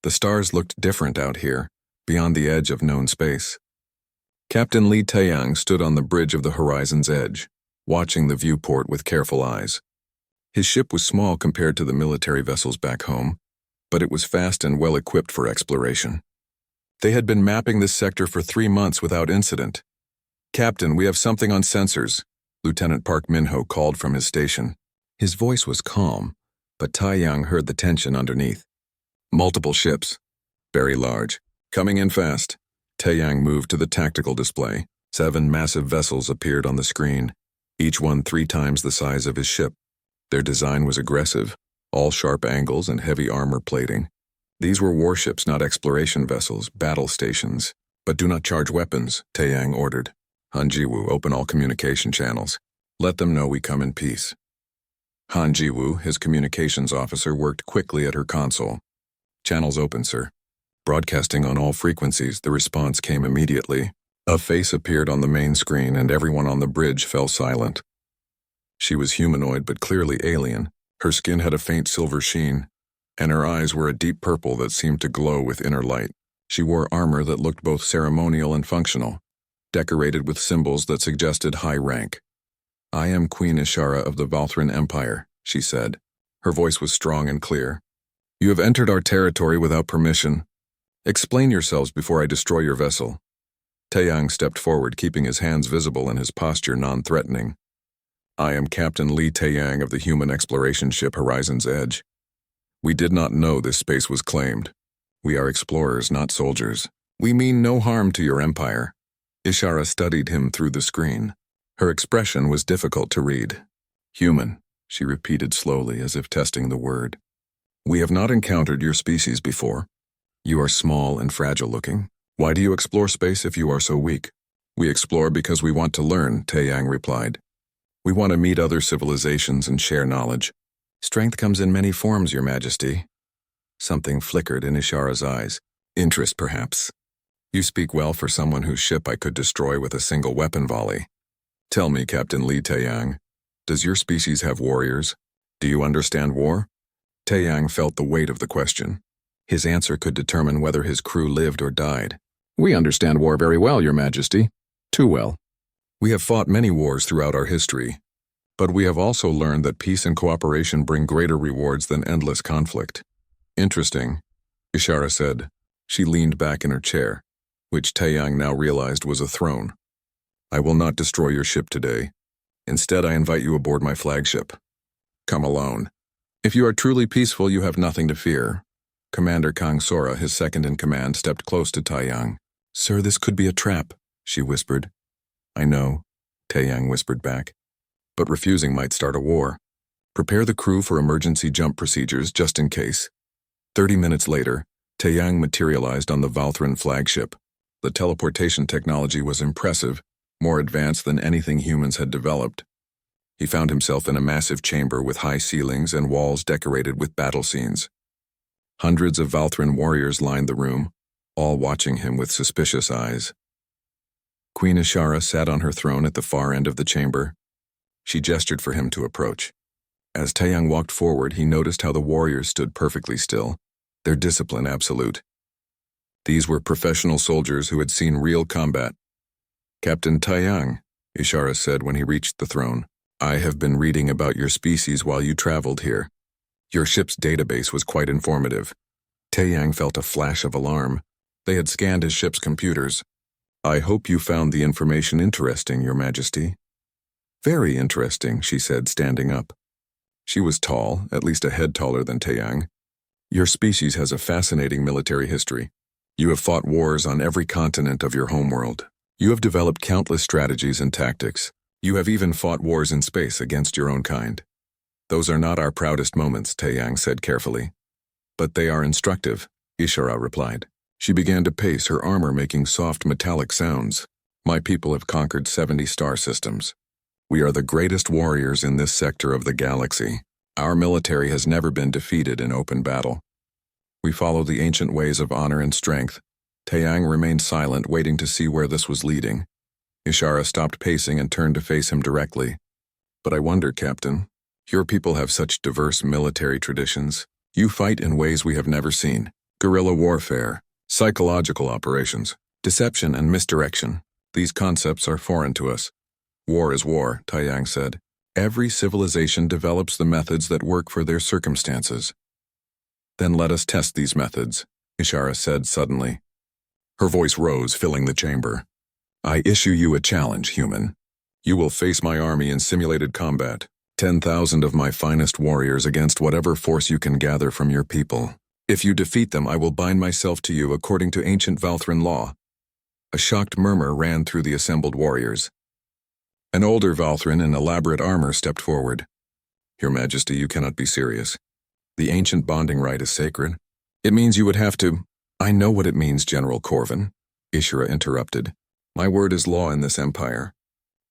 The stars looked different out here, beyond the edge of known space. Captain Li Taeyang stood on the bridge of the horizon's edge, watching the viewport with careful eyes. His ship was small compared to the military vessels back home, but it was fast and well equipped for exploration. They had been mapping this sector for 3 months without incident. "Captain, we have something on sensors," Lieutenant Park Min-ho called from his station. His voice was calm, but Taeyang heard the tension underneath. "Multiple ships. Very large. Coming in fast." Taeyang moved to the tactical display. 7 massive vessels appeared on the screen, each one 3 times the size of his ship. Their design was aggressive, all sharp angles and heavy armor plating. These were warships, not exploration vessels, battle stations. "But do not charge weapons," Taeyang ordered. "Han Jiwoo, open all communication channels. Let them know we come in peace." Han Jiwoo, his communications officer, worked quickly at her console. "Channels open, sir." Broadcasting on all frequencies, the response came immediately. A face appeared on the main screen and everyone on the bridge fell silent. She was humanoid but clearly alien. Her skin had a faint silver sheen, and her eyes were a deep purple that seemed to glow with inner light. She wore armor that looked both ceremonial and functional, decorated with symbols that suggested high rank. "I am Queen Ishara of the Valthran Empire," she said. Her voice was strong and clear. "You have entered our territory without permission. Explain yourselves before I destroy your vessel." Taeyang stepped forward, keeping his hands visible and his posture non-threatening. "I am Captain Li Taeyang of the human exploration ship Horizon's Edge. We did not know this space was claimed. We are explorers, not soldiers. We mean no harm to your empire." Ishara studied him through the screen. Her expression was difficult to read. "Human," she repeated slowly as if testing the word. "We have not encountered your species before. You are small and fragile-looking. Why do you explore space if you are so weak?" "We explore because we want to learn," Taeyang replied. "We want to meet other civilizations and share knowledge." "Strength comes in many forms, Your Majesty." Something flickered in Ishara's eyes. "Interest, perhaps. You speak well for someone whose ship I could destroy with a single weapon volley. Tell me, Captain Li Taeyang, does your species have warriors? Do you understand war?" Taeyang felt the weight of the question. His answer could determine whether his crew lived or died. "We understand war very well, Your Majesty. Too well. We have fought many wars throughout our history, but we have also learned that peace and cooperation bring greater rewards than endless conflict." "Interesting," Ishara said. She leaned back in her chair, which Taeyang now realized was a throne. "I will not destroy your ship today. Instead, I invite you aboard my flagship. Come alone. If you are truly peaceful, you have nothing to fear." Commander Kang Sora, his second-in-command, stepped close to Taeyang. "Sir, this could be a trap," she whispered. "I know," Taeyang whispered back. "But refusing might start a war. Prepare the crew for emergency jump procedures just in case." 30 minutes later, Taeyang materialized on the Valthran flagship. The teleportation technology was impressive, more advanced than anything humans had developed. He found himself in a massive chamber with high ceilings and walls decorated with battle scenes. Hundreds of Valthran warriors lined the room, all watching him with suspicious eyes. Queen Ishara sat on her throne at the far end of the chamber. She gestured for him to approach. As Taeyang walked forward, he noticed how the warriors stood perfectly still, their discipline absolute. These were professional soldiers who had seen real combat. "Captain Taeyang," Ishara said when he reached the throne, "I have been reading about your species while you traveled here. Your ship's database was quite informative." Taeyang felt a flash of alarm. They had scanned his ship's computers. "I hope you found the information interesting, Your Majesty." "Very interesting," she said, standing up. She was tall, at least a head taller than Taeyang. "Your species has a fascinating military history. You have fought wars on every continent of your homeworld. You have developed countless strategies and tactics. You have even fought wars in space against your own kind. Those are not our proudest moments," Taeyang said carefully. "But they are instructive," Ishara replied. She began to pace, her armor making soft metallic sounds. "My people have conquered 70 star systems. We are the greatest warriors in this sector of the galaxy. Our military has never been defeated in open battle. We follow the ancient ways of honor and strength." Taeyang remained silent, waiting to see where this was leading. Ishara stopped pacing and turned to face him directly. "But I wonder, Captain, your people have such diverse military traditions. You fight in ways we have never seen. guerrilla warfare, psychological operations, deception and misdirection. These concepts are foreign to us. War is war, Taiyang said. Every civilization develops the methods that work for their circumstances. Then let us test these methods, Ishara said suddenly. Her voice rose, filling the chamber. I issue you a challenge, human. You will face my army in simulated combat. 10,000 of my finest warriors against whatever force you can gather from your people. If you defeat them, I will bind myself to you according to ancient Valthran law. A shocked murmur ran through the assembled warriors. An older Valthran in elaborate armor stepped forward. Your Majesty, you cannot be serious. The ancient bonding rite is sacred. It means you would have to— I know what it means, General Corvin, Ishara interrupted. My word is law in this empire.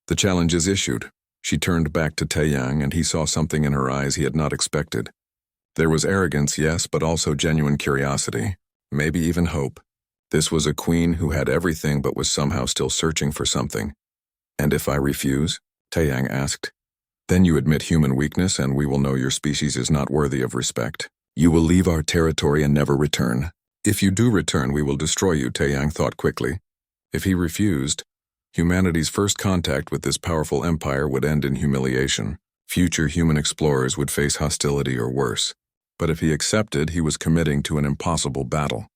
The challenge is issued. She turned back to Taiyang, and he saw something in her eyes he had not expected. There was arrogance, yes, but also genuine curiosity, maybe even hope. This was a queen who had everything but was somehow still searching for something. And if I refuse? Taiyang asked. Then you admit human weakness and we will know your species is not worthy of respect. You will leave our territory and never return. If you do return, we will destroy you, Taiyang thought quickly. If he refused, humanity's first contact with this powerful empire would end in humiliation. Future human explorers would face hostility or worse. But if he accepted, he was committing to an impossible battle.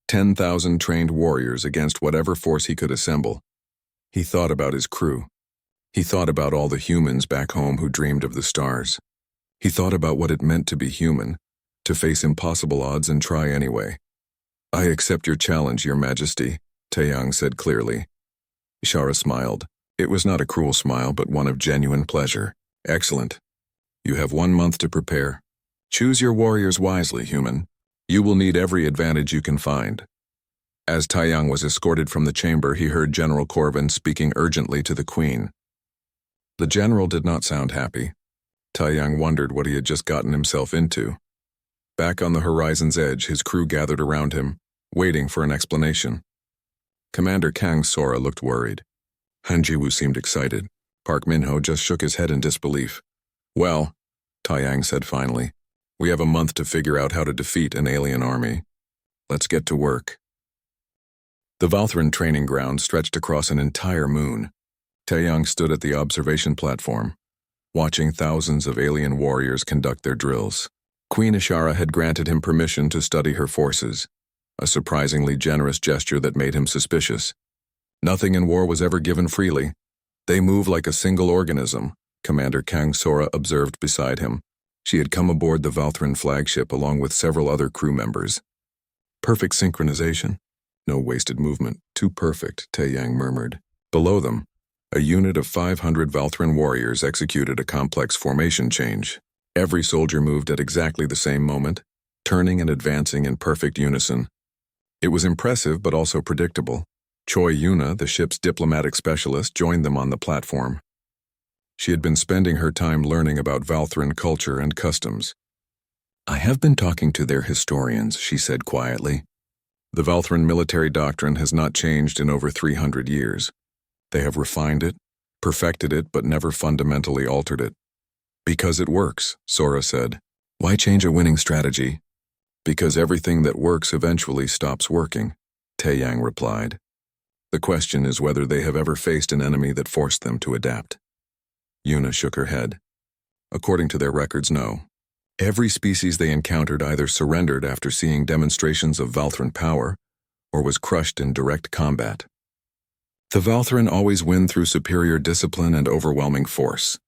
10,000 trained warriors against whatever force he could assemble. He thought about his crew. He thought about all the humans back home who dreamed of the stars. He thought about what it meant to be human, to face impossible odds and try anyway. I accept your challenge, Your Majesty, Taiyang said clearly. Ishara smiled. It was not a cruel smile, but one of genuine pleasure. Excellent. You have 1 month to prepare. Choose your warriors wisely, human. You will need every advantage you can find. As Taiyang was escorted from the chamber, he heard General Corvin speaking urgently to the Queen. The general did not sound happy. Taiyang wondered what he had just gotten himself into. Back on the horizon's edge, his crew gathered around him, waiting for an explanation. Commander Kang Sora looked worried. Han Jiwoo seemed excited. Park Minho just shook his head in disbelief. Well, Taiyang said finally, we have a month to figure out how to defeat an alien army. Let's get to work. The Valthran training ground stretched across an entire moon. Taiyang stood at the observation platform, watching thousands of alien warriors conduct their drills. Queen Ishara had granted him permission to study her forces, a surprisingly generous gesture that made him suspicious. Nothing in war was ever given freely. They move like a single organism, Commander Kang Sora observed beside him. She had come aboard the Valthran flagship along with several other crew members. Perfect synchronization. No wasted movement. Too perfect, Taiyang murmured. Below them, a unit of 500 Valthran warriors executed a complex formation change. Every soldier moved at exactly the same moment, turning and advancing in perfect unison. It was impressive but also predictable. Choi Yuna, the ship's diplomatic specialist, joined them on the platform. She had been spending her time learning about Valthran culture and customs. I have been talking to their historians, she said quietly. The Valthran military doctrine has not changed in over 300 years. They have refined it, perfected it, but never fundamentally altered it. Because it works, Sora said. Why change a winning strategy? Because everything that works eventually stops working, Taiyang replied. The question is whether they have ever faced an enemy that forced them to adapt. Yuna shook her head. According to their records, no. Every species they encountered either surrendered after seeing demonstrations of Valthran power, or was crushed in direct combat. The Valthran always win through superior discipline and overwhelming force.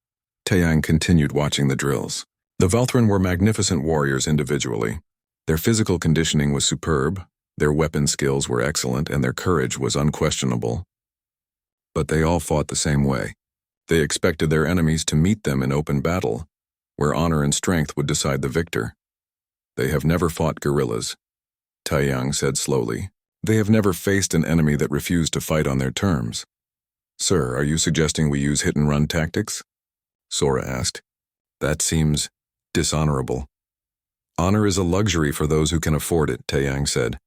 Taiyang continued watching the drills. The Valthran were magnificent warriors individually. Their physical conditioning was superb, their weapon skills were excellent, and their courage was unquestionable. But they all fought the same way. They expected their enemies to meet them in open battle, where honor and strength would decide the victor. They have never fought guerrillas, Taiyang said slowly. They have never faced an enemy that refused to fight on their terms. Sir, are you suggesting we use hit-and-run tactics? Sora asked. That seems dishonorable. Honor is a luxury for those who can afford it, Taiyang said.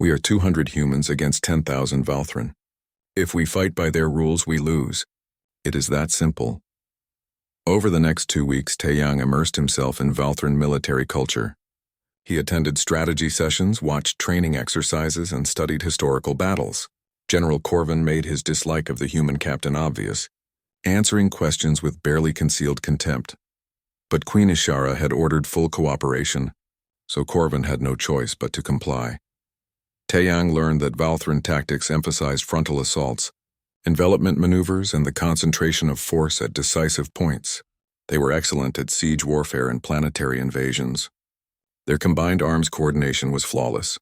We are 200 humans against 10,000 Valthran. If we fight by their rules, we lose. It is that simple. Over the next 2 weeks, Taiyang immersed himself in Valthran military culture. He attended strategy sessions, watched training exercises, and studied historical battles. General Corvin made his dislike of the human captain obvious, answering questions with barely concealed contempt. But Queen Ishara had ordered full cooperation, so Corvin had no choice but to comply. Taeyang learned that Valthran tactics emphasized frontal assaults, envelopment maneuvers, and the concentration of force at decisive points. They were excellent at siege warfare and planetary invasions. Their combined arms coordination was flawless,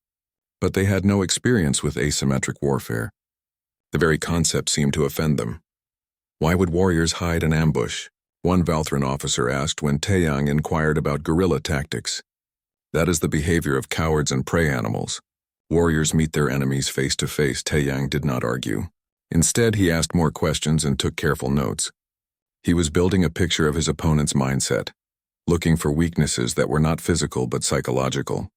but they had no experience with asymmetric warfare. The very concept seemed to offend them. Why would warriors hide and ambush? One Valthran officer asked when Taeyang inquired about guerrilla tactics. That is the behavior of cowards and prey animals. Warriors meet their enemies face to face, Taeyang did not argue. Instead, he asked more questions and took careful notes. He was building a picture of his opponent's mindset, looking for weaknesses that were not physical but psychological.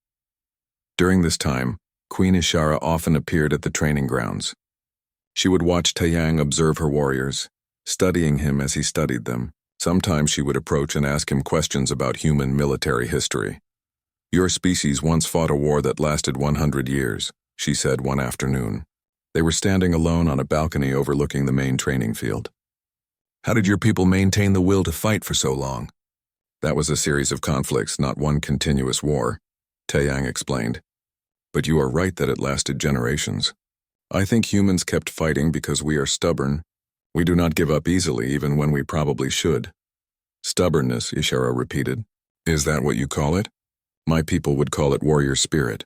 During this time, Queen Ishara often appeared at the training grounds. She would watch Taeyang observe her warriors, studying him as he studied them. Sometimes she would approach and ask him questions about human military history. "Your species once fought a war that lasted 100 years, she said one afternoon. They were standing alone on a balcony overlooking the main training field. "How did your people maintain the will to fight for so long?" "That was a series of conflicts, not one continuous war," Taeyang explained. "But you are right that it lasted generations. I think humans kept fighting because we are stubborn. We do not give up easily even when we probably should." "Stubbornness," Ishara repeated. "Is that what you call it?" "My people would call it warrior spirit."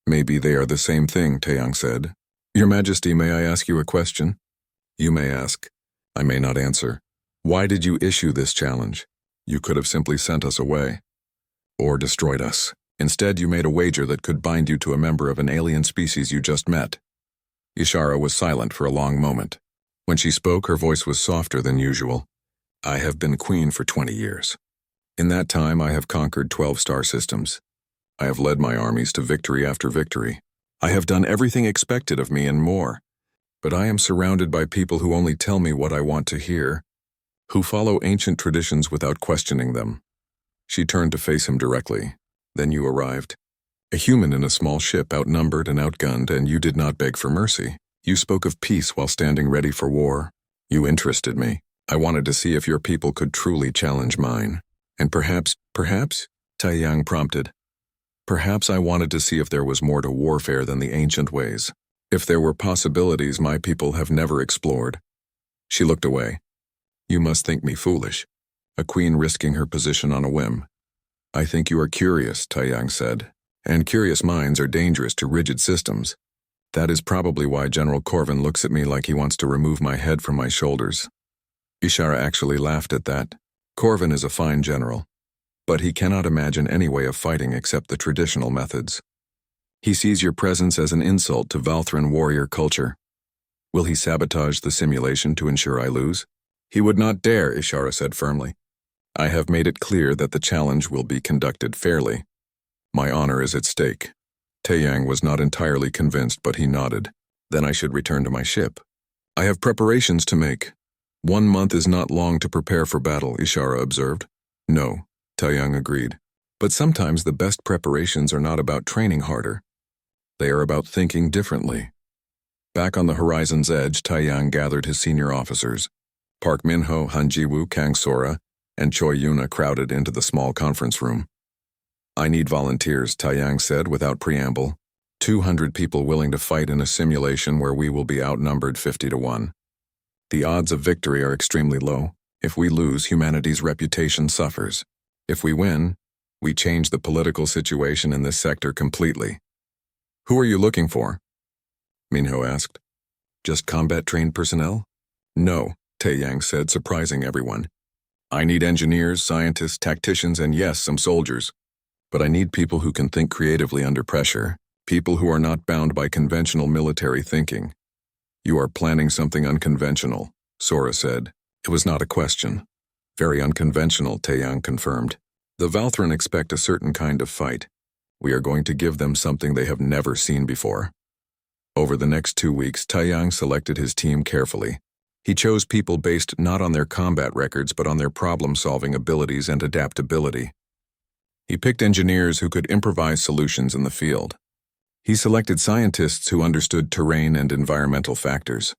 "Maybe they are the same thing," Taeyang said. "Your Majesty, may I ask you a question?" "You may ask. I may not answer. Why did you issue this challenge? You could have simply sent us away. Or destroyed us. Instead, you made a wager that could bind you to a member of an alien species you just met." Ishara was silent for a long moment. When she spoke, her voice was softer than usual. "I have been queen for 20 years. In that time, I have conquered 12 star systems. I have led my armies to victory after victory. I have done everything expected of me and more. But I am surrounded by people who only tell me what I want to hear, who follow ancient traditions without questioning them." She turned to face him directly. "Then you arrived. A human in a small ship, outnumbered and outgunned, and you did not beg for mercy. You spoke of peace while standing ready for war. You interested me. I wanted to see if your people could truly challenge mine. And perhaps, Taeyang prompted. Perhaps I wanted to see if there was more to warfare than the ancient ways. If there were possibilities my people have never explored." She looked away. "You must think me foolish. A queen risking her position on a whim." "I think you are curious," Taeyang said. "And curious minds are dangerous to rigid systems. That is probably why General Corvin looks at me like he wants to remove my head from my shoulders." Ishara actually laughed at that. Corvin is a fine general, but he cannot imagine any way of fighting except the traditional methods. He sees your presence as an insult to Valthran warrior culture. Will he sabotage the simulation to ensure I lose? "He would not dare," Ishara said firmly. "I have made it clear that the challenge will be conducted fairly. My honor is at stake." Taeyang was not entirely convinced, but he nodded. "Then I should return to my ship. I have preparations to make." "1 month is not long to prepare for battle," Ishara observed. "No," Taeyang agreed. "But sometimes the best preparations are not about training harder. They are about thinking differently." Back on the horizon's edge, Taeyang gathered his senior officers. Park Minho, Han Jiwoo, Kang Sora, and Choi Yuna crowded into the small conference room. "I need volunteers," Taeyang said without preamble. 200 people willing to fight in a simulation where we will be outnumbered 50 to 1. The odds of victory are extremely low. If we lose, humanity's reputation suffers. If we win, we change the political situation in this sector completely. "Who are you looking for?" Minho asked. "Just combat-trained personnel?" "No," Taeyang said, surprising everyone. "I need engineers, scientists, tacticians, and yes, some soldiers. But I need people who can think creatively under pressure, people who are not bound by conventional military thinking." "You are planning something unconventional," Sora said. It was not a question. "Very unconventional," Taeyang confirmed. "The Valthran expect a certain kind of fight. We are going to give them something they have never seen before." Over the next 2 weeks, Taeyang selected his team carefully. He chose people based not on their combat records but on their problem-solving abilities and adaptability. He picked engineers who could improvise solutions in the field. He selected scientists who understood terrain and environmental factors.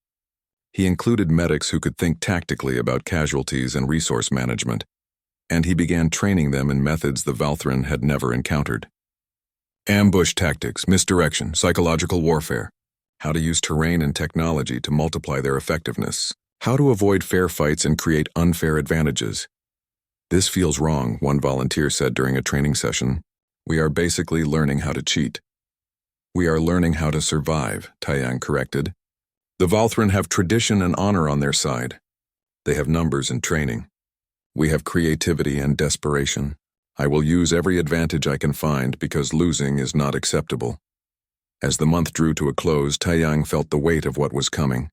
He included medics who could think tactically about casualties and resource management, and he began training them in methods the Valthran had never encountered. Ambush tactics, misdirection, psychological warfare, how to use terrain and technology to multiply their effectiveness, how to avoid fair fights and create unfair advantages. This feels wrong, one volunteer said during a training session. We are basically learning how to cheat. We are learning how to survive, Taiyang corrected. The Valthran have tradition and honor on their side. They have numbers and training. We have creativity and desperation. I will use every advantage I can find because losing is not acceptable. As the month drew to a close, Taiyang felt the weight of what was coming.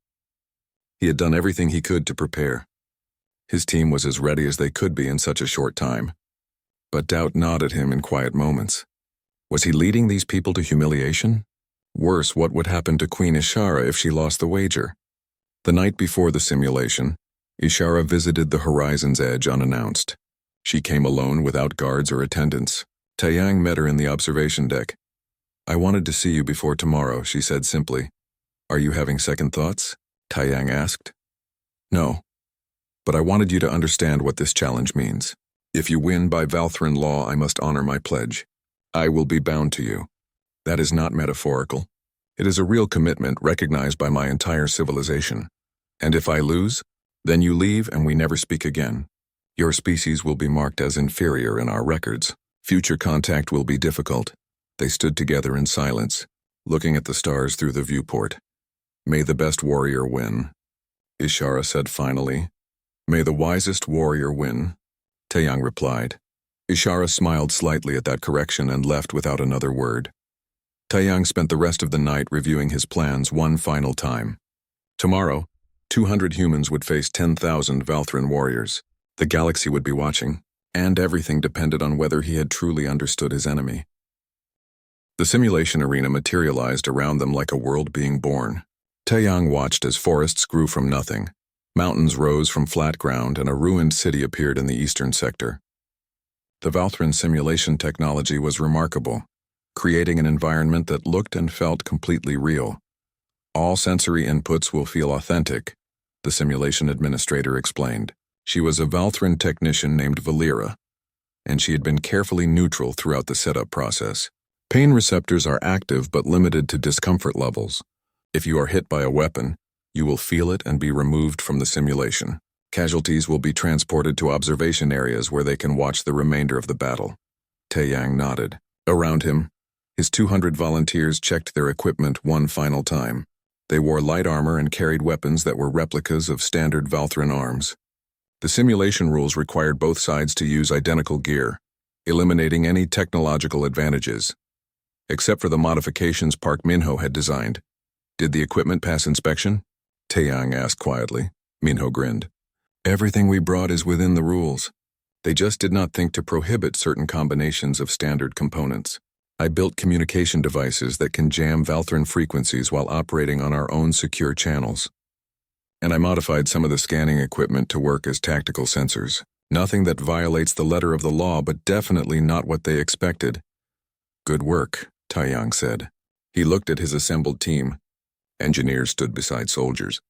He had done everything he could to prepare. His team was as ready as they could be in such a short time. But doubt gnawed at him in quiet moments. Was he leading these people to humiliation? Worse, what would happen to Queen Ishara if she lost the wager? The night before the simulation, Ishara visited the horizon's edge unannounced. She came alone without guards or attendants. Taiyang met her in the observation deck. I wanted to see you before tomorrow, she said simply. Are you having second thoughts? Taiyang asked. No. But I wanted you to understand what this challenge means. If you win by Valthran law, I must honor my pledge. I will be bound to you. That is not metaphorical. It is a real commitment recognized by my entire civilization. And if I lose, then you leave and we never speak again. Your species will be marked as inferior in our records. Future contact will be difficult. They stood together in silence, looking at the stars through the viewport. May the best warrior win, Ishara said finally. May the wisest warrior win, Taiyang replied. Ishara smiled slightly at that correction and left without another word. Taiyang spent the rest of the night reviewing his plans one final time. Tomorrow, 200 humans would face 10,000 Valthran warriors. The galaxy would be watching, and everything depended on whether he had truly understood his enemy. The simulation arena materialized around them like a world being born. Taiyang watched as forests grew from nothing. Mountains rose from flat ground and a ruined city appeared in the eastern sector. The Valthran simulation technology was remarkable, creating an environment that looked and felt completely real. All sensory inputs will feel authentic, the simulation administrator explained. She was a Valthran technician named Valera, and she had been carefully neutral throughout the setup process. Pain receptors are active but limited to discomfort levels. If you are hit by a weapon, you will feel it and be removed from the simulation. Casualties will be transported to observation areas where they can watch the remainder of the battle. Taiyang nodded. Around him, his 200 volunteers checked their equipment one final time. They wore light armor and carried weapons that were replicas of standard Valthran arms. The simulation rules required both sides to use identical gear, eliminating any technological advantages. Except for the modifications Park Minho had designed. Did the equipment pass inspection? Taiyang asked quietly. Minho grinned. Everything we brought is within the rules. They just did not think to prohibit certain combinations of standard components. I built communication devices that can jam Valthran frequencies while operating on our own secure channels. And I modified some of the scanning equipment to work as tactical sensors. Nothing that violates the letter of the law, but definitely not what they expected. Good work, Taiyang said. He looked at his assembled team. Engineers stood beside soldiers.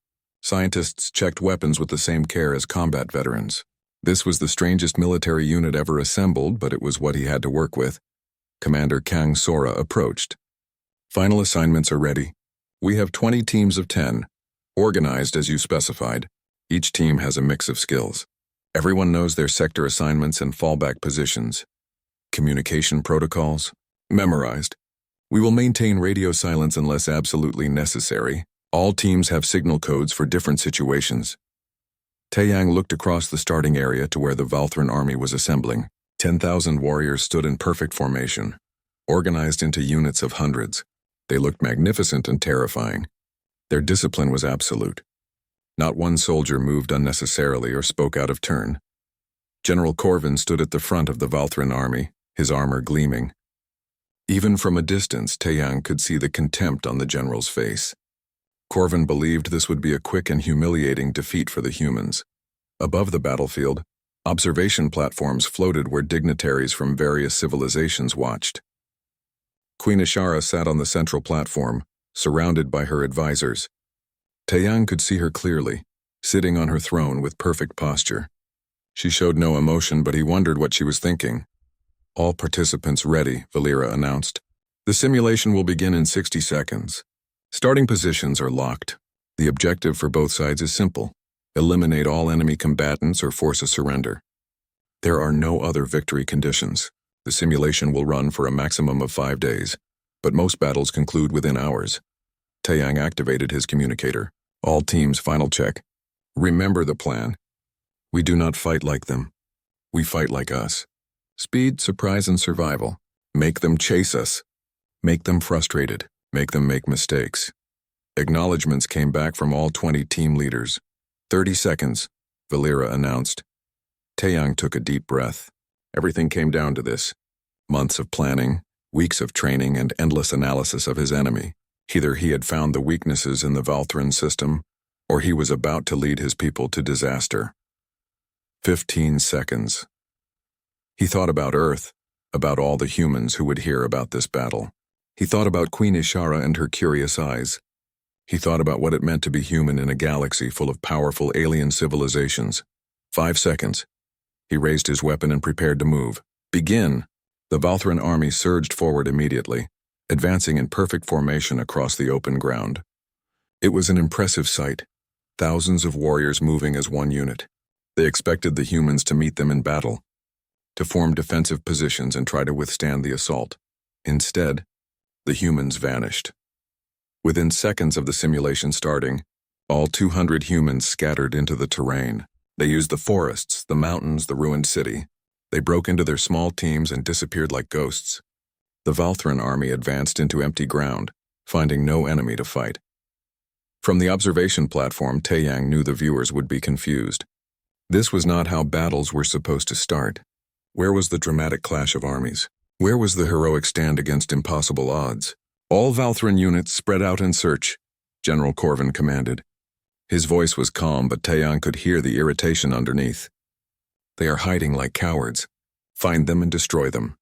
Scientists checked weapons with the same care as combat veterans. This was the strangest military unit ever assembled, but it was what he had to work with. Commander Kang Sora approached. Final assignments are ready. We have 20 teams of 10, organized as you specified. Each team has a mix of skills. Everyone knows their sector assignments and fallback positions. Communication protocols, memorized. We will maintain radio silence unless absolutely necessary. All teams have signal codes for different situations. Taiyang looked across the starting area to where the Valthran army was assembling. 10,000 warriors stood in perfect formation, organized into units of hundreds. They looked magnificent and terrifying. Their discipline was absolute. Not one soldier moved unnecessarily or spoke out of turn. General Corvin stood at the front of the Valthran army, his armor gleaming. Even from a distance, Taiyang could see the contempt on the general's face. Corvin believed this would be a quick and humiliating defeat for the humans. Above the battlefield, Observation platforms floated where dignitaries from various civilizations watched. Queen Ishara sat on the central platform, surrounded by her advisors. Taeyang could see her clearly, sitting on her throne with perfect posture. She showed no emotion, but he wondered what she was thinking. All participants ready, Valera announced. The simulation will begin in 60 seconds. Starting positions are locked. The objective for both sides is simple: eliminate all enemy combatants or force a surrender. There are no other victory conditions. The simulation will run for a maximum of 5 days, but most battles conclude within hours. Taeyang activated his communicator. All teams, final check. Remember the plan. We do not fight like them. We fight like us. Speed, surprise, and survival. Make them chase us. Make them frustrated. Make them make mistakes. Acknowledgements came back from all 20 team leaders. 30 seconds, Valera announced. Taeyang took a deep breath. Everything came down to this. Months of planning, weeks of training, and endless analysis of his enemy. Either he had found the weaknesses in the Valthran system, or he was about to lead his people to disaster. 15 seconds. He thought about Earth, about all the humans who would hear about this battle. He thought about Queen Ishara and her curious eyes. He thought about what it meant to be human in a galaxy full of powerful alien civilizations. 5 seconds. He raised his weapon and prepared to move. Begin! The Valthran army surged forward immediately, advancing in perfect formation across the open ground. It was an impressive sight. Thousands of warriors moving as one unit. They expected the humans to meet them in battle, to form defensive positions and try to withstand the assault. Instead, the humans vanished. Within seconds of the simulation starting, all 200 humans scattered into the terrain. They used the forests, the mountains, the ruined city. They broke into their small teams and disappeared like ghosts. The Valthran army advanced into empty ground, finding no enemy to fight. From the observation platform, Taeyang knew the viewers would be confused. This was not how battles were supposed to start. Where was the dramatic clash of armies? Where was the heroic stand against impossible odds? All Valthran units spread out in search, General Corvin commanded. His voice was calm, but Taeyang could hear the irritation underneath. They are hiding like cowards. Find them and destroy them.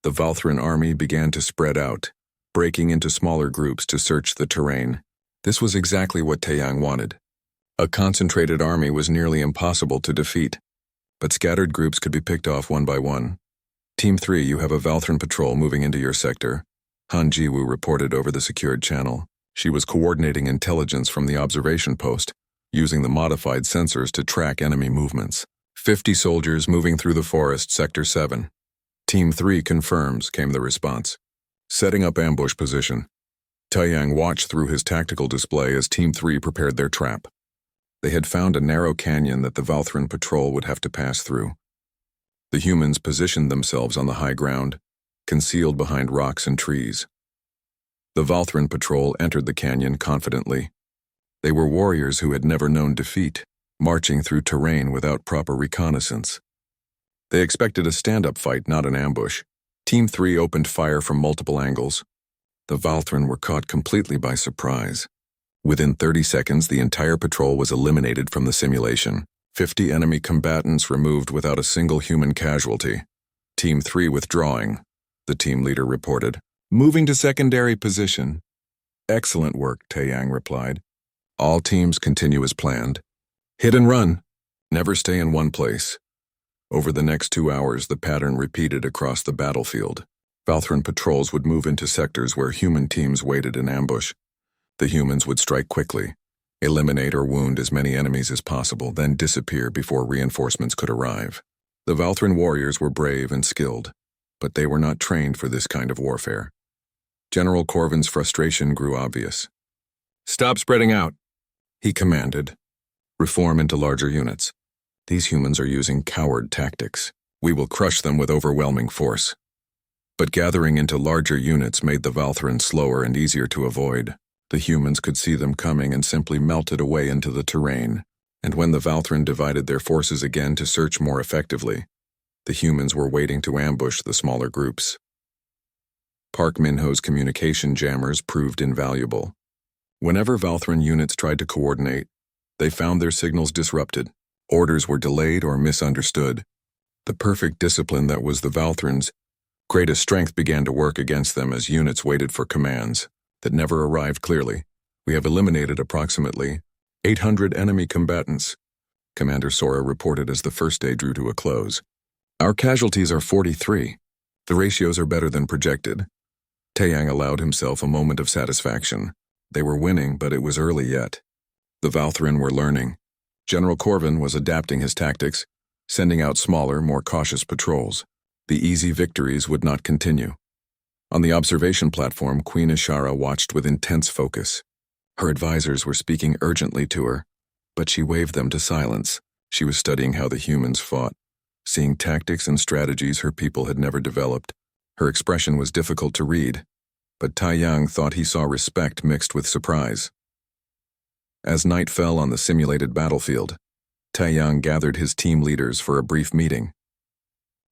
The Valthran army began to spread out, breaking into smaller groups to search the terrain. This was exactly what Taeyang wanted. A concentrated army was nearly impossible to defeat, but scattered groups could be picked off one by one. Team 3, you have a Valthran patrol moving into your sector. Han Jiwoo reported over the secured channel. She was coordinating intelligence from the observation post, using the modified sensors to track enemy movements. 50 soldiers moving through the forest, Sector 7. Team 3 confirms, came the response. Setting up ambush position. Taeyang watched through his tactical display as Team 3 prepared their trap. They had found a narrow canyon that the Valthran patrol would have to pass through. The humans positioned themselves on the high ground, concealed behind rocks and trees. The Valthran patrol entered the canyon confidently. They were warriors who had never known defeat, marching through terrain without proper reconnaissance. They expected a stand-up fight, not an ambush. Team 3 opened fire from multiple angles. The Valthran were caught completely by surprise. Within 30 seconds, the entire patrol was eliminated from the simulation. 50 enemy combatants removed without a single human casualty. Team 3 withdrawing, the team leader reported. Moving to secondary position. Excellent work, Taeyang replied. All teams continue as planned. Hit and run. Never stay in one place. Over the next 2 hours, the pattern repeated across the battlefield. Valthran patrols would move into sectors where human teams waited in ambush. The humans would strike quickly, eliminate or wound as many enemies as possible, then disappear before reinforcements could arrive. The Valthran warriors were brave and skilled, but they were not trained for this kind of warfare. General Corvin's frustration grew obvious. Stop spreading out, he commanded. Reform into larger units. These humans are using coward tactics. We will crush them with overwhelming force. But gathering into larger units made the Valthran slower and easier to avoid. The humans could see them coming and simply melted away into the terrain. And when the Valthran divided their forces again to search more effectively, the humans were waiting to ambush the smaller groups. Park Min-ho's communication jammers proved invaluable. Whenever Valthran units tried to coordinate, they found their signals disrupted. Orders were delayed or misunderstood. The perfect discipline that was the Valthran's greatest strength began to work against them as units waited for commands that never arrived clearly. We have eliminated approximately 800 enemy combatants, Commander Sora reported as the first day drew to a close. Our casualties are 43. The ratios are better than projected. Taeyang allowed himself a moment of satisfaction. They were winning, but it was early yet. The Valthran were learning. General Corvin was adapting his tactics, sending out smaller, more cautious patrols. The easy victories would not continue. On the observation platform, Queen Ishara watched with intense focus. Her advisors were speaking urgently to her, but she waved them to silence. She was studying how the humans fought, seeing tactics and strategies her people had never developed. Her expression was difficult to read, but Taeyang thought he saw respect mixed with surprise. As night fell on the simulated battlefield, Taeyang gathered his team leaders for a brief meeting.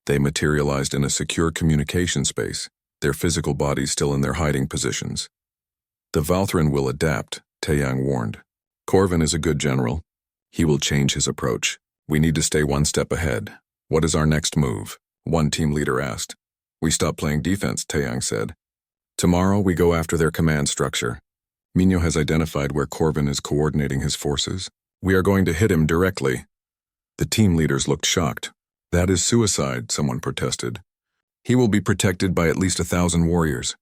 They materialized in a secure communication space, their physical bodies still in their hiding positions. The Valthran will adapt, Taeyang warned. Corvin is a good general. He will change his approach. We need to stay one step ahead. What is our next move? One team leader asked. We stop playing defense, Taeyang said. Tomorrow we go after their command structure. Minho has identified where Corvin is coordinating his forces. We are going to hit him directly. The team leaders looked shocked. That is suicide, someone protested. He will be protected by at least 1,000 warriors.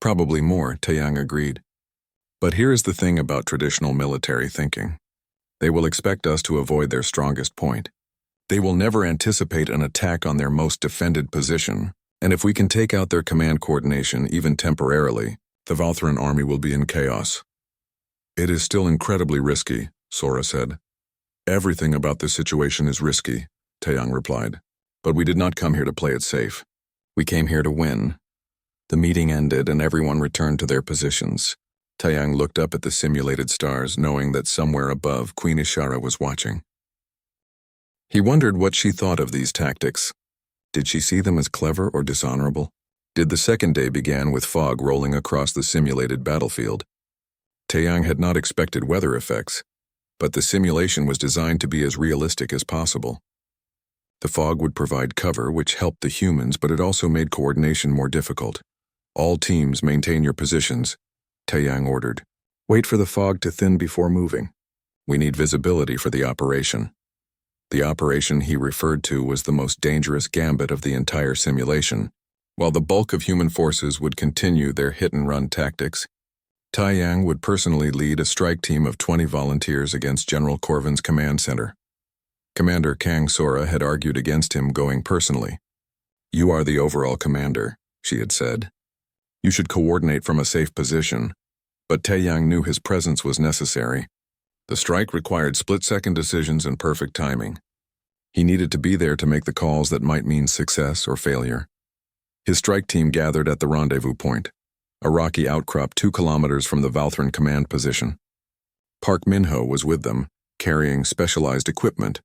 Probably more, Taeyang agreed. But here is the thing about traditional military thinking. They will expect us to avoid their strongest point. They will never anticipate an attack on their most defended position, and if we can take out their command coordination even temporarily, the Valthran army will be in chaos. It is still incredibly risky, Sora said. Everything about this situation is risky, Taeyang replied. But we did not come here to play it safe. We came here to win. The meeting ended and everyone returned to their positions. Taeyang looked up at the simulated stars, knowing that somewhere above Queen Ishara was watching. He wondered what she thought of these tactics. Did she see them as clever or dishonorable? The second day began with fog rolling across the simulated battlefield. Taeyang had not expected weather effects, but the simulation was designed to be as realistic as possible. The fog would provide cover, which helped the humans, but it also made coordination more difficult. All teams maintain your positions, Taeyang ordered. Wait for the fog to thin before moving. We need visibility for the operation. The operation he referred to was the most dangerous gambit of the entire simulation. While the bulk of human forces would continue their hit-and-run tactics, Taeyang would personally lead a strike team of 20 volunteers against General Corvin's command center. Commander Kang Sora had argued against him going personally. You are the overall commander, she had said. You should coordinate from a safe position, but Taeyang knew his presence was necessary. The strike required split-second decisions and perfect timing. He needed to be there to make the calls that might mean success or failure. His strike team gathered at the rendezvous point, a rocky outcrop 2 kilometers from the Valthran command position. Park Minho was with them, carrying specialized equipment.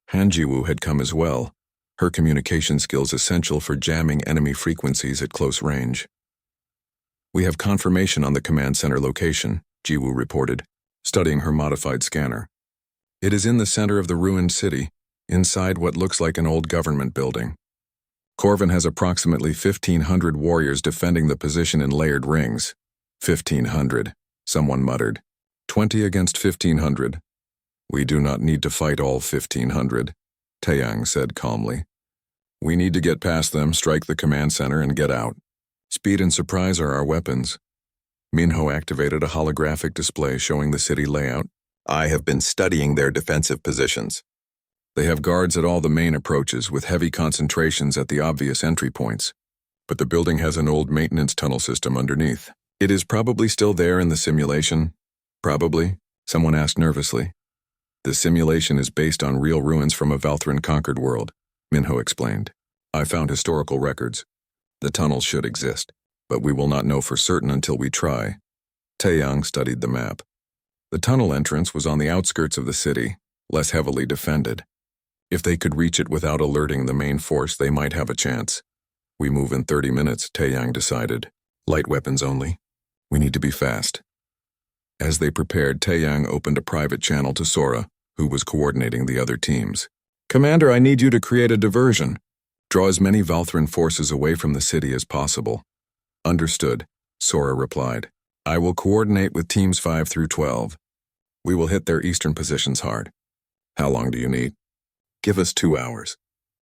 Han Jiwoo had come as well, her communication skills essential for jamming enemy frequencies at close range. We have confirmation on the command center location, Jiwoo reported, studying her modified scanner. It is in the center of the ruined city, inside what looks like an old government building. Corvin has approximately 1,500 warriors defending the position in layered rings. 1,500, someone muttered. 20 against 1,500. We do not need to fight all 1,500, Taeyang said calmly. We need to get past them, strike the command center, and get out. Speed and surprise are our weapons. Minho activated a holographic display showing the city layout. I have been studying their defensive positions. They have guards at all the main approaches with heavy concentrations at the obvious entry points. But the building has an old maintenance tunnel system underneath. It is probably still there in the simulation. Probably, someone asked nervously. The simulation is based on real ruins from a Valthran-conquered world, Minho explained. I found historical records. The tunnels should exist, but we will not know for certain until we try. Taeyang studied the map. The tunnel entrance was on the outskirts of the city, less heavily defended. If they could reach it without alerting the main force, they might have a chance. We move in 30 minutes, Taeyang decided. Light weapons only. We need to be fast. As they prepared, Taeyang opened a private channel to Sora, who was coordinating the other teams. "Commander, I need you to create a diversion. Draw as many Valthran forces away from the city as possible." "Understood," Sora replied. "I will coordinate with teams 5 through 12. We will hit their eastern positions hard." "How long do you need?" "Give us 2 hours.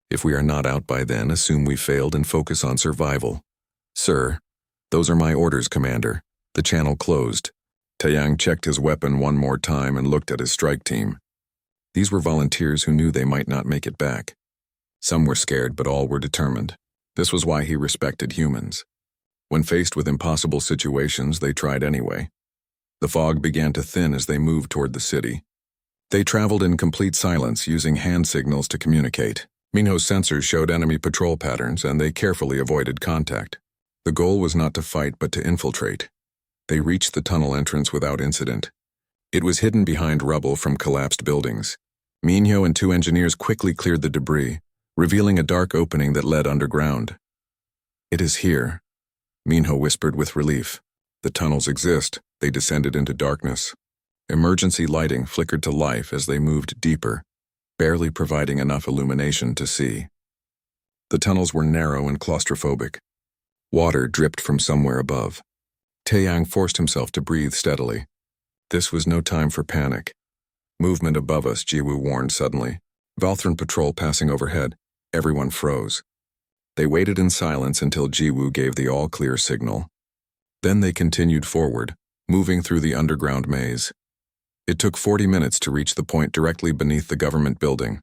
If we are not out by then, assume we failed and focus on survival." "Sir, those are my orders, Commander." The channel closed. Taeyang checked his weapon one more time and looked at his strike team. These were volunteers who knew they might not make it back. Some were scared, but all were determined. This was why he respected humans. When faced with impossible situations, they tried anyway. The fog began to thin as they moved toward the city. They traveled in complete silence, using hand signals to communicate. Minho's sensors showed enemy patrol patterns, and they carefully avoided contact. The goal was not to fight, but to infiltrate. They reached the tunnel entrance without incident. It was hidden behind rubble from collapsed buildings. Minho and 2 engineers quickly cleared the debris, revealing a dark opening that led underground. "It is here," Minho whispered with relief. "The tunnels exist." They descended into darkness. Emergency lighting flickered to life as they moved deeper, barely providing enough illumination to see. The tunnels were narrow and claustrophobic. Water dripped from somewhere above. Taeyang forced himself to breathe steadily. This was no time for panic. "Movement above us," Jiwoo warned suddenly. Valthran patrol passing overhead. Everyone froze. They waited in silence until Jiwoo gave the all-clear signal. Then they continued forward, moving through the underground maze. It took 40 minutes to reach the point directly beneath the government building.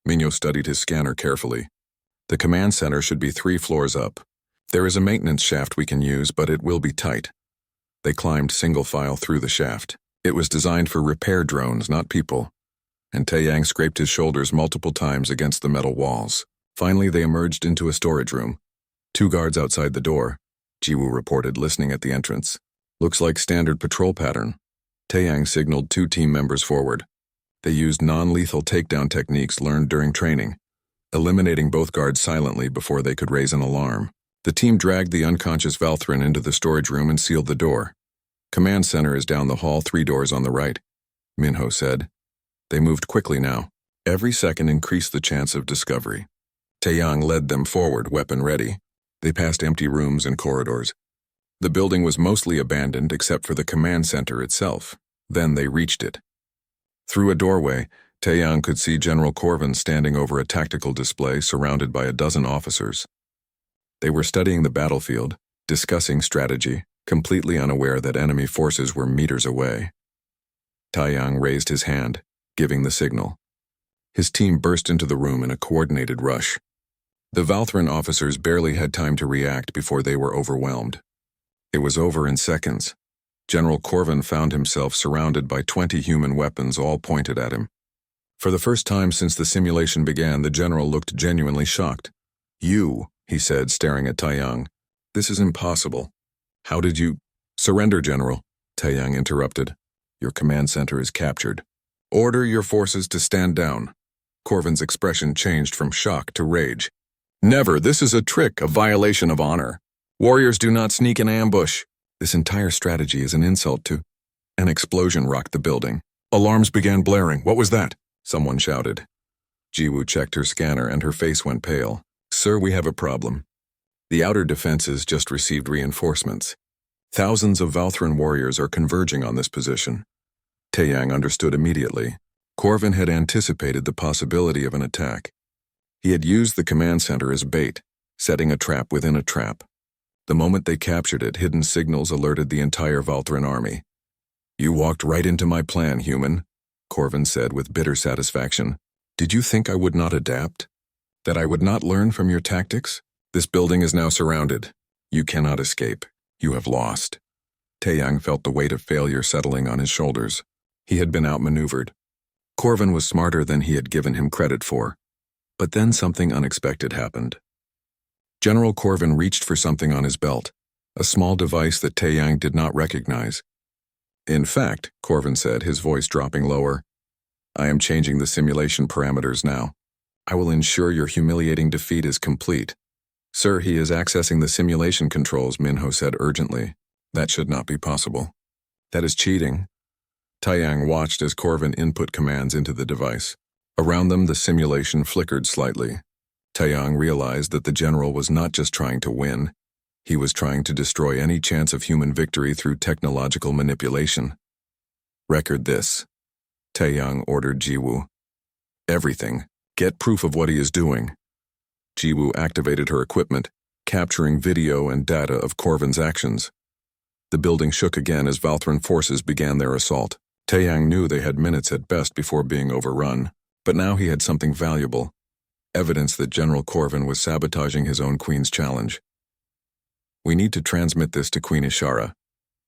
Minho studied his scanner carefully. The command center should be 3 floors up. There is a maintenance shaft we can use, but it will be tight. They climbed single file through the shaft. It was designed for repair drones, not people. And Taeyang scraped his shoulders multiple times against the metal walls. Finally, they emerged into a storage room. 2 guards outside the door, Jiwoo reported, listening at the entrance. "Looks like standard patrol pattern." Taeyang signaled 2 team members forward. They used non-lethal takedown techniques learned during training, eliminating both guards silently before they could raise an alarm. The team dragged the unconscious Valthran into the storage room and sealed the door. "Command center is down the hall, 3 doors on the right," Minho said. They moved quickly now. Every second increased the chance of discovery. Taeyang led them forward, weapon ready. They passed empty rooms and corridors. The building was mostly abandoned except for the command center itself. Then they reached it. Through a doorway, Taeyang could see General Corvin standing over a tactical display surrounded by a dozen officers. They were studying the battlefield, discussing strategy, completely unaware that enemy forces were meters away. Taeyang raised his hand, giving the signal. His team burst into the room in a coordinated rush. The Valthran officers barely had time to react before they were overwhelmed. It was over in seconds. General Corvin found himself surrounded by 20 human weapons, all pointed at him. For the first time since the simulation began, the general looked genuinely shocked. "You," he said, staring at Taeyang. "This is impossible. How did you—" "Surrender, General," Taeyang interrupted. "Your command center is captured. Order your forces to stand down." Corvin's expression changed from shock to rage. "Never! This is a trick, a violation of honor. Warriors do not sneak in ambush. This entire strategy is an insult to—" An explosion rocked the building. Alarms began blaring. "What was that?" someone shouted. Jiwoo checked her scanner and her face went pale. "Sir, we have a problem. The outer defenses just received reinforcements. Thousands of Valthran warriors are converging on this position." Taeyang understood immediately. Corvin had anticipated the possibility of an attack. He had used the command center as bait, setting a trap within a trap. The moment they captured it, hidden signals alerted the entire Valthran army. "You walked right into my plan, human," Corvin said with bitter satisfaction. "Did you think I would not adapt? That I would not learn from your tactics? This building is now surrounded. You cannot escape. You have lost." Taeyang felt the weight of failure settling on his shoulders. He had been outmaneuvered. Corvin was smarter than he had given him credit for. But then something unexpected happened. General Corvin reached for something on his belt, a small device that Taeyang did not recognize. "In fact," Corvin said, his voice dropping lower, "I am changing the simulation parameters now. I will ensure your humiliating defeat is complete." "Sir, he is accessing the simulation controls," Minho said urgently. "That should not be possible." "That is cheating." Taeyang watched as Corvin input commands into the device. Around them, the simulation flickered slightly. Taeyang realized that the general was not just trying to win, he was trying to destroy any chance of human victory through technological manipulation. "Record this," Taeyang ordered Jiwoo. "Everything. Get proof of what he is doing." Jiwoo activated her equipment, capturing video and data of Corvin's actions. The building shook again as Valthran forces began their assault. Taeyang knew they had minutes at best before being overrun, but now he had something valuable, evidence that General Corvin was sabotaging his own Queen's challenge. "We need to transmit this to Queen Ishara,"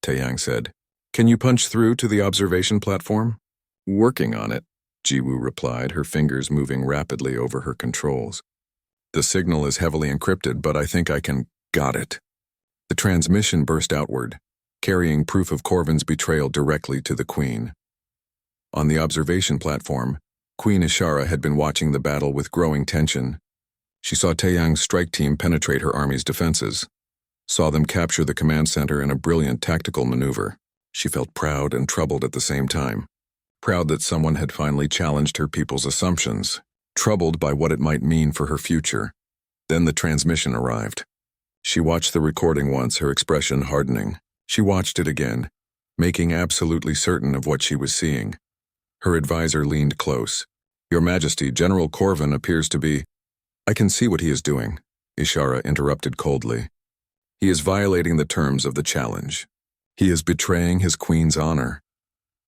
Taeyang said. "Can you punch through to the observation platform?" "Working on it," Jiwoo replied, her fingers moving rapidly over her controls. "The signal is heavily encrypted, but I think I can..." "Got it." The transmission burst outward, carrying proof of Corvin's betrayal directly to the Queen. On the observation platform, Queen Ishara had been watching the battle with growing tension. She saw Taeyang's strike team penetrate her army's defenses, saw them capture the command center in a brilliant tactical maneuver. She felt proud and troubled at the same time. Proud that someone had finally challenged her people's assumptions, troubled by what it might mean for her future. Then the transmission arrived. She watched the recording once, her expression hardening. She watched it again, making absolutely certain of what she was seeing. Her advisor leaned close. "Your Majesty, General Corvin appears to be..." "I can see what he is doing," Ishara interrupted coldly. "He is violating the terms of the challenge. He is betraying his Queen's honor."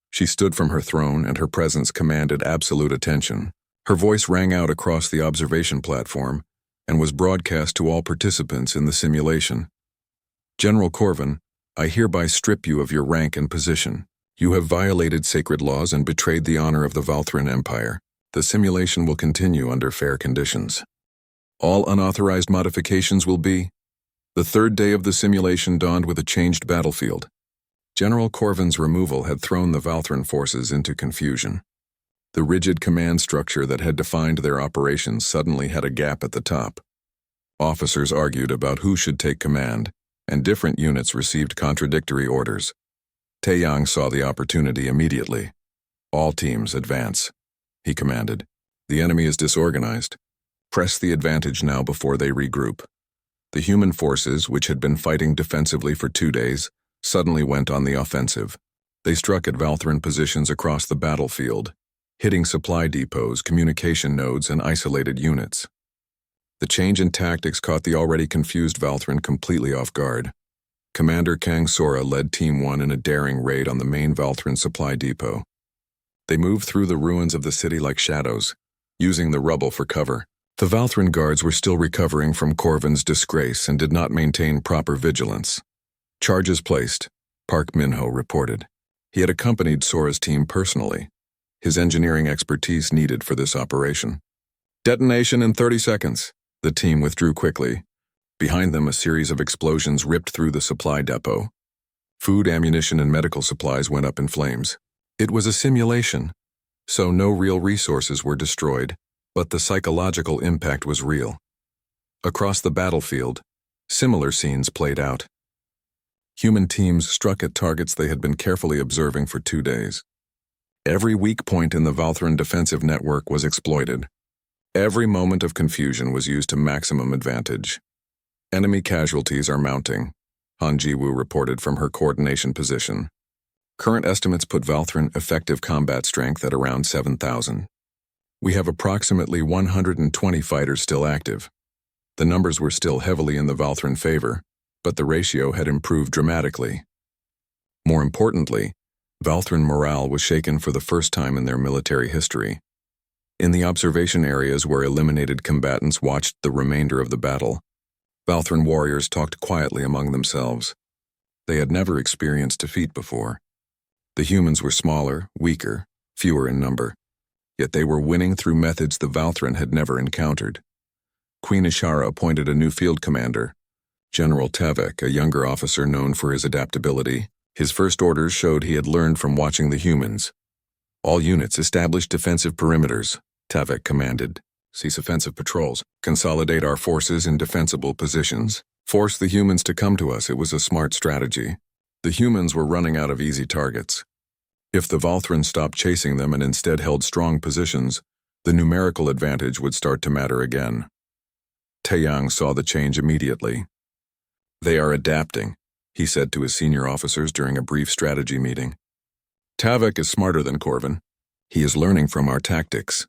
She stood from her throne, and her presence commanded absolute attention. Her voice rang out across the observation platform and was broadcast to all participants in the simulation. "General Corvin, I hereby strip you of your rank and position. You have violated sacred laws and betrayed the honor of the Valthran Empire. The simulation will continue under fair conditions. All unauthorized modifications will be..." The third day of the simulation dawned with a changed battlefield. General Corvin's removal had thrown the Valthran forces into confusion. The rigid command structure that had defined their operations suddenly had a gap at the top. Officers argued about who should take command, and different units received contradictory orders. Taeyang saw the opportunity immediately. "All teams advance," he commanded. "The enemy is disorganized. Press the advantage now before they regroup." The human forces, which had been fighting defensively for 2 days, suddenly went on the offensive. They struck at Valthran positions across the battlefield, hitting supply depots, communication nodes, and isolated units. The change in tactics caught the already confused Valthran completely off guard. Commander Kang Sora led Team 1 in a daring raid on the main Valthran supply depot. They moved through the ruins of the city like shadows, using the rubble for cover. The Valthran guards were still recovering from Corvin's disgrace and did not maintain proper vigilance. "Charges placed," Park Minho reported. He had accompanied Sora's team personally, his engineering expertise needed for this operation. "Detonation in 30 seconds. The team withdrew quickly. Behind them, a series of explosions ripped through the supply depot. Food, ammunition, and medical supplies went up in flames. It was a simulation, so no real resources were destroyed, but the psychological impact was real. Across the battlefield, similar scenes played out. Human teams struck at targets they had been carefully observing for 2 days. Every weak point in the Valthran defensive network was exploited. Every moment of confusion was used to maximum advantage. "Enemy casualties are mounting," Han Jiwoo reported from her coordination position. "Current estimates put Valthran effective combat strength at around 7,000. We have approximately 120 fighters still active." The numbers were still heavily in the Valthran favor, but the ratio had improved dramatically. More importantly, Valthran morale was shaken for the first time in their military history. In the observation areas where eliminated combatants watched the remainder of the battle, Valthran warriors talked quietly among themselves. They had never experienced defeat before. The humans were smaller, weaker, fewer in number, yet they were winning through methods the Valthran had never encountered. Queen Ishara appointed a new field commander, General Tavek, a younger officer known for his adaptability. His first orders showed he had learned from watching the humans. "All units establish defensive perimeters," Tavek commanded. "Cease offensive patrols. Consolidate our forces in defensible positions. Force the humans to come to us." It was a smart strategy. The humans were running out of easy targets. If the Valthrans stopped chasing them and instead held strong positions, the numerical advantage would start to matter again. Taeyang saw the change immediately. "They are adapting," he said to his senior officers during a brief strategy meeting. "Tavek is smarter than Corvin. He is learning from our tactics."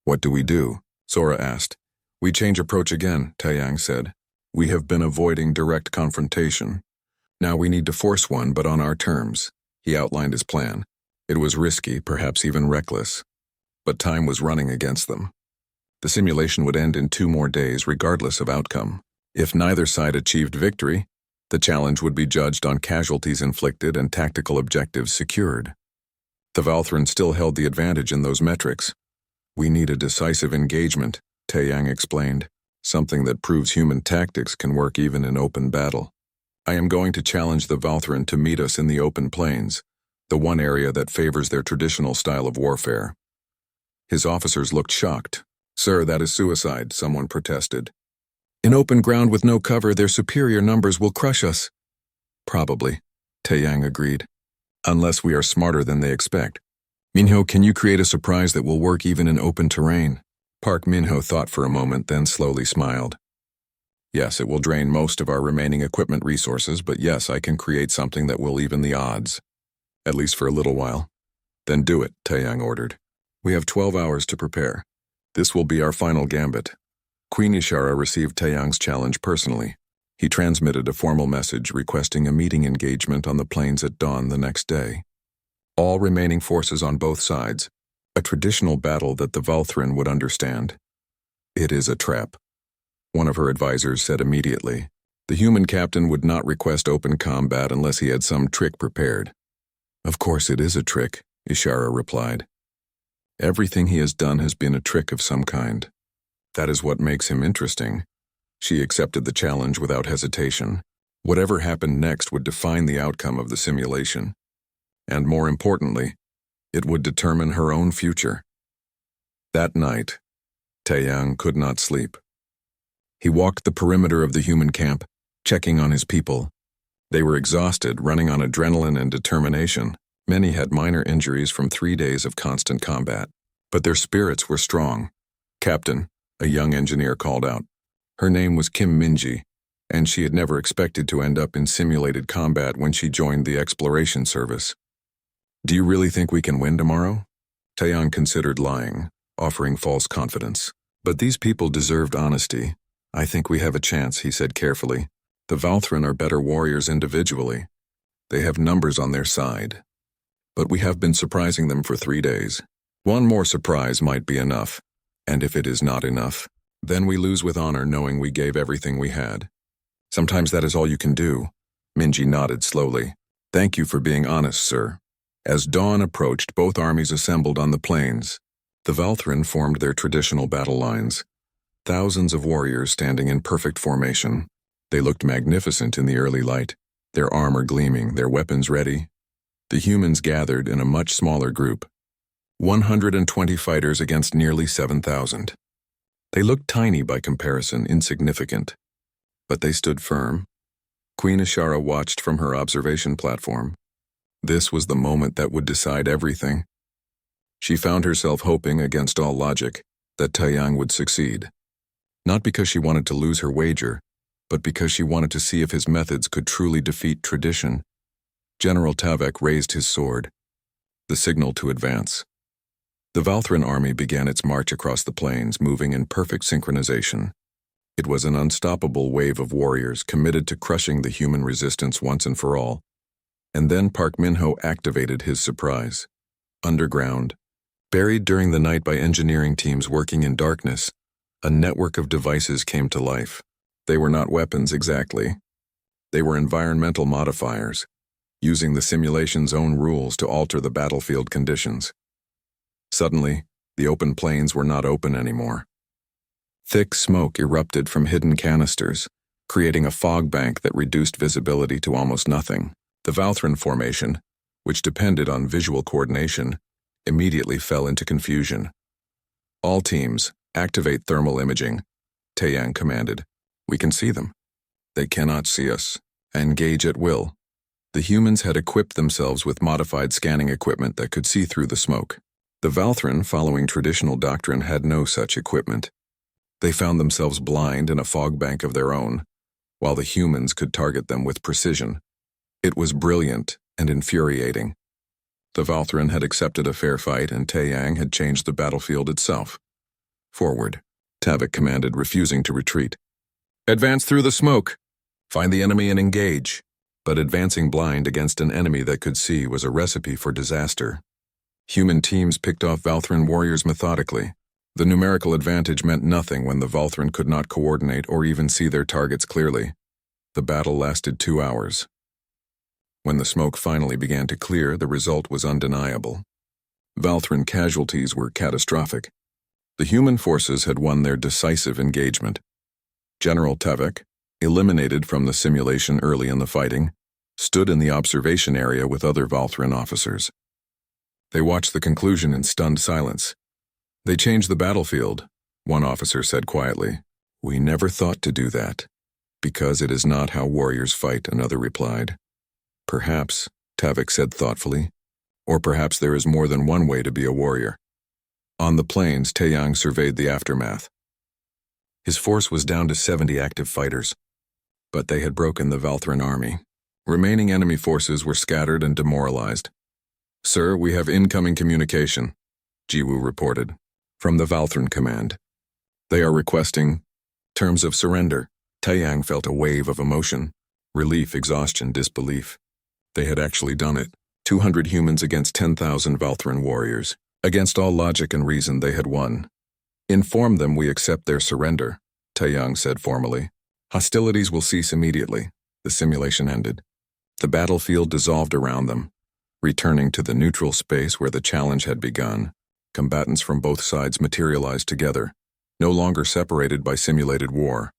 "What do we do?" Sora asked. "We change approach again," Taeyang said. "We have been avoiding direct confrontation. Now we need to force one, but on our terms." He outlined his plan. It was risky, perhaps even reckless. But time was running against them. The simulation would end in 2 more days, regardless of outcome. If neither side achieved victory, the challenge would be judged on casualties inflicted and tactical objectives secured. The Valthrans still held the advantage in those metrics. "We need a decisive engagement," Taeyang explained, "something that proves human tactics can work even in open battle. I am going to challenge the Valthran to meet us in the open plains, the one area that favors their traditional style of warfare." His officers looked shocked. "Sir, that is suicide," someone protested. "In open ground with no cover, their superior numbers will crush us." "Probably," Taeyang agreed. "Unless we are smarter than they expect. Minho, can you create a surprise that will work even in open terrain?" Park Minho thought for a moment, then slowly smiled. "Yes, it will drain most of our remaining equipment resources, but yes, I can create something that will even the odds. At least for a little while." "Then do it," Taeyang ordered. "We have 12 hours to prepare. This will be our final gambit." Queen Ishara received Taeyang's challenge personally. He transmitted a formal message requesting a meeting engagement on the plains at dawn the next day. All remaining forces on both sides, a traditional battle that the Valthran would understand. "It is a trap," one of her advisors said immediately. "The human captain would not request open combat unless he had some trick prepared." "Of course it is a trick," Ishara replied. "Everything he has done has been a trick of some kind. That is what makes him interesting." She accepted the challenge without hesitation. Whatever happened next would define the outcome of the simulation. And more importantly, it would determine her own future. That night, Taeyang could not sleep. He walked the perimeter of the human camp, checking on his people. They were exhausted, running on adrenaline and determination. Many had minor injuries from 3 days of constant combat, but their spirits were strong. "Captain," a young engineer called out. Her name was Kim Minji, and she had never expected to end up in simulated combat when she joined the exploration service. "Do you really think we can win tomorrow?" Taeyang considered lying, offering false confidence. "But these people deserved honesty. I think we have a chance," he said carefully. "The Valthran are better warriors individually. They have numbers on their side. But we have been surprising them for 3 days. One more surprise might be enough, and if it is not enough, then we lose with honor knowing we gave everything we had. Sometimes that is all you can do." Minji nodded slowly. "Thank you for being honest, sir." As dawn approached, both armies assembled on the plains. The Valthran formed their traditional battle lines. Thousands of warriors standing in perfect formation. They looked magnificent in the early light, their armor gleaming, their weapons ready. The humans gathered in a much smaller group. 120 fighters against nearly 7,000. They looked tiny by comparison, insignificant. But they stood firm. Queen Ishara watched from her observation platform. This was the moment that would decide everything. She found herself hoping, against all logic, that Taeyang would succeed. Not because she wanted to lose her wager, but because she wanted to see if his methods could truly defeat tradition. General Tavek raised his sword, the signal to advance. The Valthran army began its march across the plains, moving in perfect synchronization. It was an unstoppable wave of warriors committed to crushing the human resistance once and for all. And then Park Minho activated his surprise. Underground, buried during the night by engineering teams working in darkness, a network of devices came to life. They were not weapons exactly. They were environmental modifiers, using the simulation's own rules to alter the battlefield conditions. Suddenly, the open plains were not open anymore. Thick smoke erupted from hidden canisters, creating a fog bank that reduced visibility to almost nothing. The Valthran formation, which depended on visual coordination, immediately fell into confusion. "All teams, activate thermal imaging," Taeyang commanded. "We can see them. They cannot see us. Engage at will." The humans had equipped themselves with modified scanning equipment that could see through the smoke. The Valthran, following traditional doctrine, had no such equipment. They found themselves blind in a fog bank of their own, while the humans could target them with precision. It was brilliant and infuriating. The Valthran had accepted a fair fight, and Taeyang had changed the battlefield itself. Forward, Tavik commanded, refusing to retreat. Advance through the smoke. Find the enemy and engage. But advancing blind against an enemy that could see was a recipe for disaster. Human teams picked off Valthran warriors methodically. The numerical advantage meant nothing when the Valthran could not coordinate or even see their targets clearly. The battle lasted 2 hours. When the smoke finally began to clear, the result was undeniable. Valthran casualties were catastrophic. The human forces had won their decisive engagement. General Tavik, eliminated from the simulation early in the fighting, stood in the observation area with other Valthran officers. They watched the conclusion in stunned silence. They changed the battlefield, one officer said quietly. We never thought to do that. Because it is not how warriors fight, another replied. Perhaps, Tavik said thoughtfully, or perhaps there is more than one way to be a warrior. On the plains, Taeyang surveyed the aftermath. His force was down to 70 active fighters, but they had broken the Valthran army. Remaining enemy forces were scattered and demoralized. Sir, we have incoming communication, Jiwoo reported, from the Valthran command. They are requesting terms of surrender. Taeyang felt a wave of emotion, relief, exhaustion, disbelief. They had actually done it. 200 humans against 10,000 Valthran warriors. Against all logic and reason, they had won. Inform them we accept their surrender, Taeyang said formally. Hostilities will cease immediately. The simulation ended. The battlefield dissolved around them, returning to the neutral space where the challenge had begun. Combatants from both sides materialized together, no longer separated by simulated war.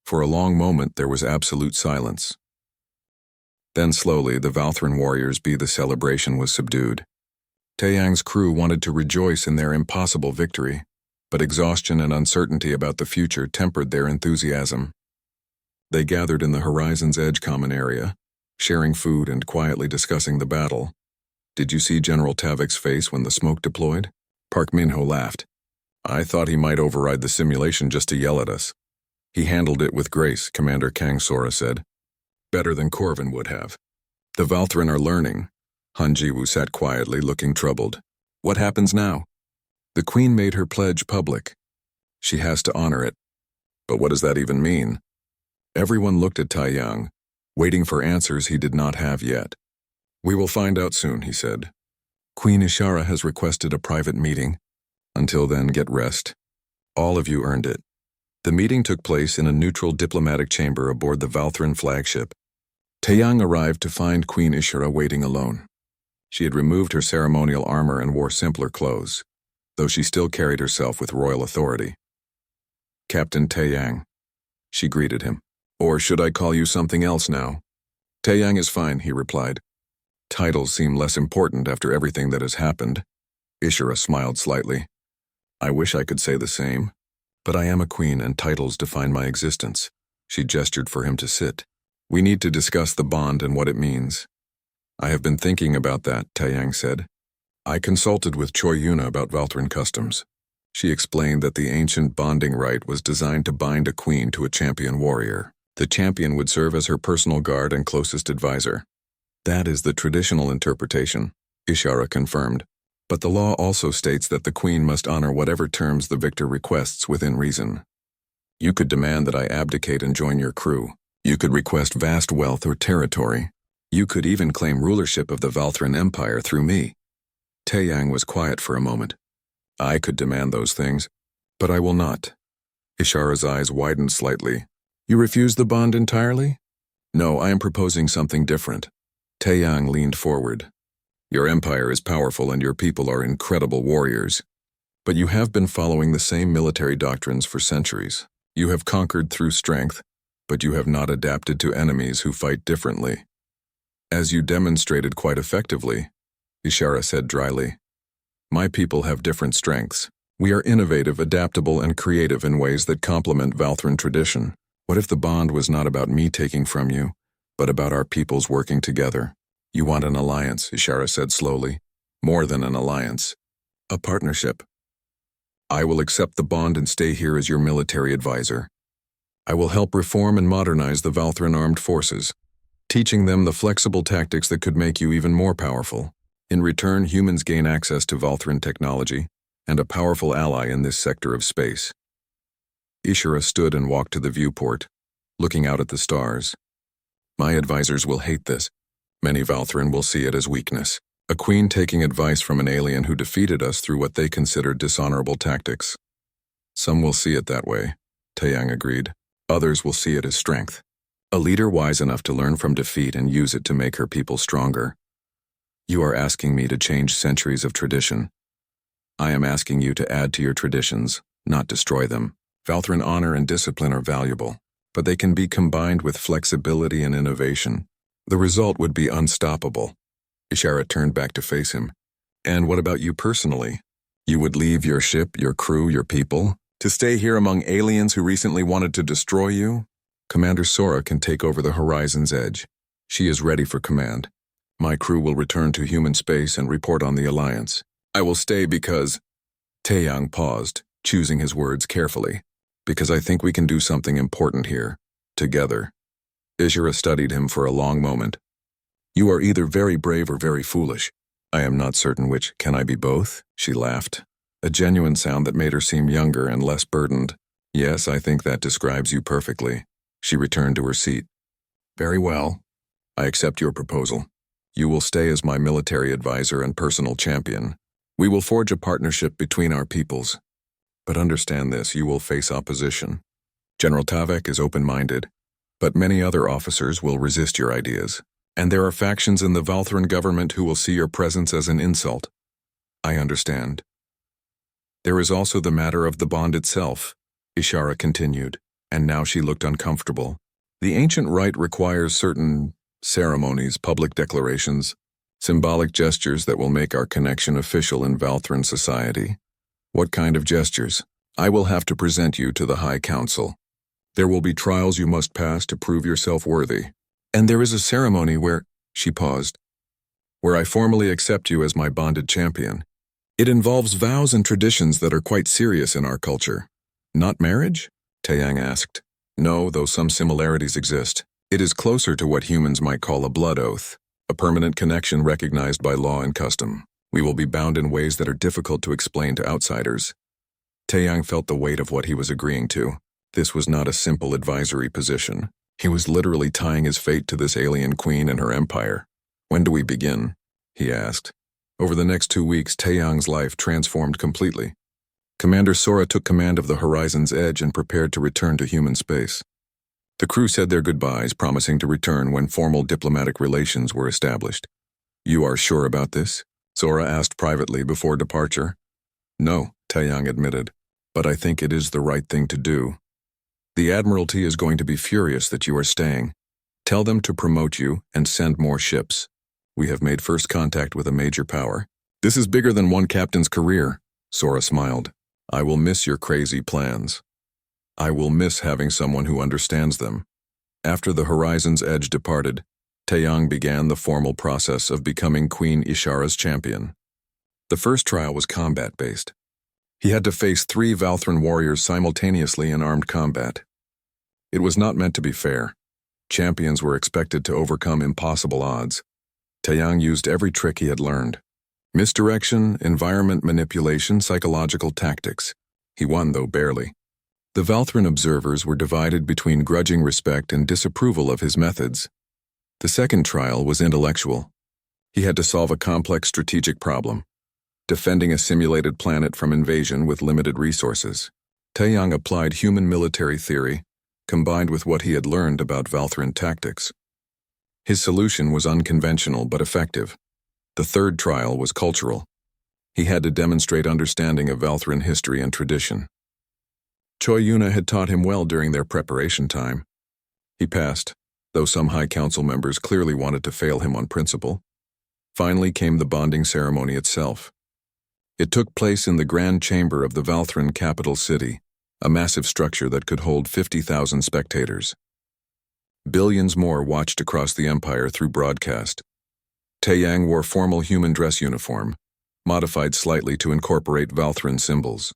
For a long moment there was absolute silence. Then slowly the Valthran warriors' the celebration was subdued. Taeyang's crew wanted to rejoice in their impossible victory, but exhaustion and uncertainty about the future tempered their enthusiasm. They gathered in the Horizon's Edge common area, sharing food and quietly discussing the battle. Did you see General Tavik's face when the smoke deployed? Park Minho laughed. I thought he might override the simulation just to yell at us. He handled it with grace, Commander Kang Sora said. Better than Corvin would have. The Valthran are learning. Han Jiwoo sat quietly, looking troubled. What happens now? The Queen made her pledge public. She has to honor it. But what does that even mean? Everyone looked at Taeyang, waiting for answers he did not have yet. We will find out soon, he said. Queen Ishara has requested a private meeting. Until then, get rest. All of you earned it. The meeting took place in a neutral diplomatic chamber aboard the Valthran flagship. Taeyang arrived to find Queen Ishara waiting alone. She had removed her ceremonial armor and wore simpler clothes, though she still carried herself with royal authority. Captain Taeyang, she greeted him. Or should I call you something else now? Taeyang is fine, he replied. Titles seem less important after everything that has happened. Ishara smiled slightly. I wish I could say the same. But I am a queen and titles define my existence. She gestured for him to sit. We need to discuss the bond and what it means. I have been thinking about that, Taeyang said. I consulted with Choi Yuna about Valthran customs. She explained that the ancient bonding rite was designed to bind a queen to a champion warrior. The champion would serve as her personal guard and closest advisor. That is the traditional interpretation, Ishara confirmed. But the law also states that the queen must honor whatever terms the victor requests within reason. You could demand that I abdicate and join your crew. You could request vast wealth or territory. You could even claim rulership of the Valthran Empire through me. Taeyang was quiet for a moment. I could demand those things, but I will not. Ishara's eyes widened slightly. You refuse the bond entirely? No, I am proposing something different. Taeyang leaned forward. Your empire is powerful and your people are incredible warriors. But you have been following the same military doctrines for centuries. You have conquered through strength, but you have not adapted to enemies who fight differently. As you demonstrated quite effectively, Ishara said dryly. My people have different strengths. We are innovative, adaptable, and creative in ways that complement Valthran tradition. What if the bond was not about me taking from you, but about our peoples working together. You want an alliance, Ishara said slowly. More than an alliance. A partnership. I will accept the bond and stay here as your military advisor. I will help reform and modernize the Valthran armed forces, teaching them the flexible tactics that could make you even more powerful. In return, humans gain access to Valthran technology and a powerful ally in this sector of space. Ishara stood and walked to the viewport, looking out at the stars. My advisors will hate this. Many Valthran will see it as weakness. A queen taking advice from an alien who defeated us through what they considered dishonorable tactics. Some will see it that way, Taeyang agreed. Others will see it as strength. A leader wise enough to learn from defeat and use it to make her people stronger. You are asking me to change centuries of tradition. I am asking you to add to your traditions, not destroy them. Valthran honor and discipline are valuable, but they can be combined with flexibility and innovation. The result would be unstoppable. Ishara turned back to face him. And what about you personally? You would leave your ship, your crew, your people, to stay here among aliens who recently wanted to destroy you? Commander Sora can take over the horizon's edge. She is ready for command. My crew will return to human space and report on the alliance. I will stay because... Taeyang paused, choosing his words carefully. Because I think we can do something important here, together. Ishara studied him for a long moment. You are either very brave or very foolish. I am not certain which. Can I be both? She laughed, a genuine sound that made her seem younger and less burdened. Yes, I think that describes you perfectly. She returned to her seat. Very well. I accept your proposal. You will stay as my military advisor and personal champion. We will forge a partnership between our peoples. But understand this, you will face opposition. General Tavek is open-minded, but many other officers will resist your ideas. And there are factions in the Valthran government who will see your presence as an insult. I understand. There is also the matter of the bond itself, Ishara continued, and now she looked uncomfortable. The ancient rite requires certain ceremonies, public declarations, symbolic gestures that will make our connection official in Valthran society. What kind of gestures? I will have to present you to the High Council. There will be trials you must pass to prove yourself worthy. And there is a ceremony where, she paused, where I formally accept you as my bonded champion. It involves vows and traditions that are quite serious in our culture. Not marriage? Taeyang asked. No, though some similarities exist. It is closer to what humans might call a blood oath, a permanent connection recognized by law and custom. We will be bound in ways that are difficult to explain to outsiders. Taeyang felt the weight of what he was agreeing to. This was not a simple advisory position. He was literally tying his fate to this alien queen and her empire. When do we begin? He asked. Over the next 2 weeks, Taeyang's life transformed completely. Commander Sora took command of the Horizon's Edge and prepared to return to human space. The crew said their goodbyes, promising to return when formal diplomatic relations were established. You are sure about this? Sora asked privately before departure. No, Taeyang admitted, but I think it is the right thing to do. The Admiralty is going to be furious that you are staying. Tell them to promote you and send more ships. We have made first contact with a major power. This is bigger than one captain's career, Sora smiled. I will miss your crazy plans. I will miss having someone who understands them. After the Horizon's Edge departed, Taeyang began the formal process of becoming Queen Ishara's champion. The first trial was combat-based. He had to face 3 Valthran warriors simultaneously in armed combat. It was not meant to be fair. Champions were expected to overcome impossible odds. Taeyang used every trick he had learned. Misdirection, environment manipulation, psychological tactics. He won, though barely. The Valthran observers were divided between grudging respect and disapproval of his methods. The second trial was intellectual. He had to solve a complex strategic problem, defending a simulated planet from invasion with limited resources. Taeyang applied human military theory, combined with what he had learned about Valthran tactics. His solution was unconventional but effective. The third trial was cultural. He had to demonstrate understanding of Valthran history and tradition. Choi Yuna had taught him well during their preparation time. He passed, though some High Council members clearly wanted to fail him on principle. Finally came the bonding ceremony itself. It took place in the Grand Chamber of the Valthran capital city, a massive structure that could hold 50,000 spectators. Billions more watched across the empire through broadcast. Taeyang wore formal human dress uniform, modified slightly to incorporate Valthran symbols.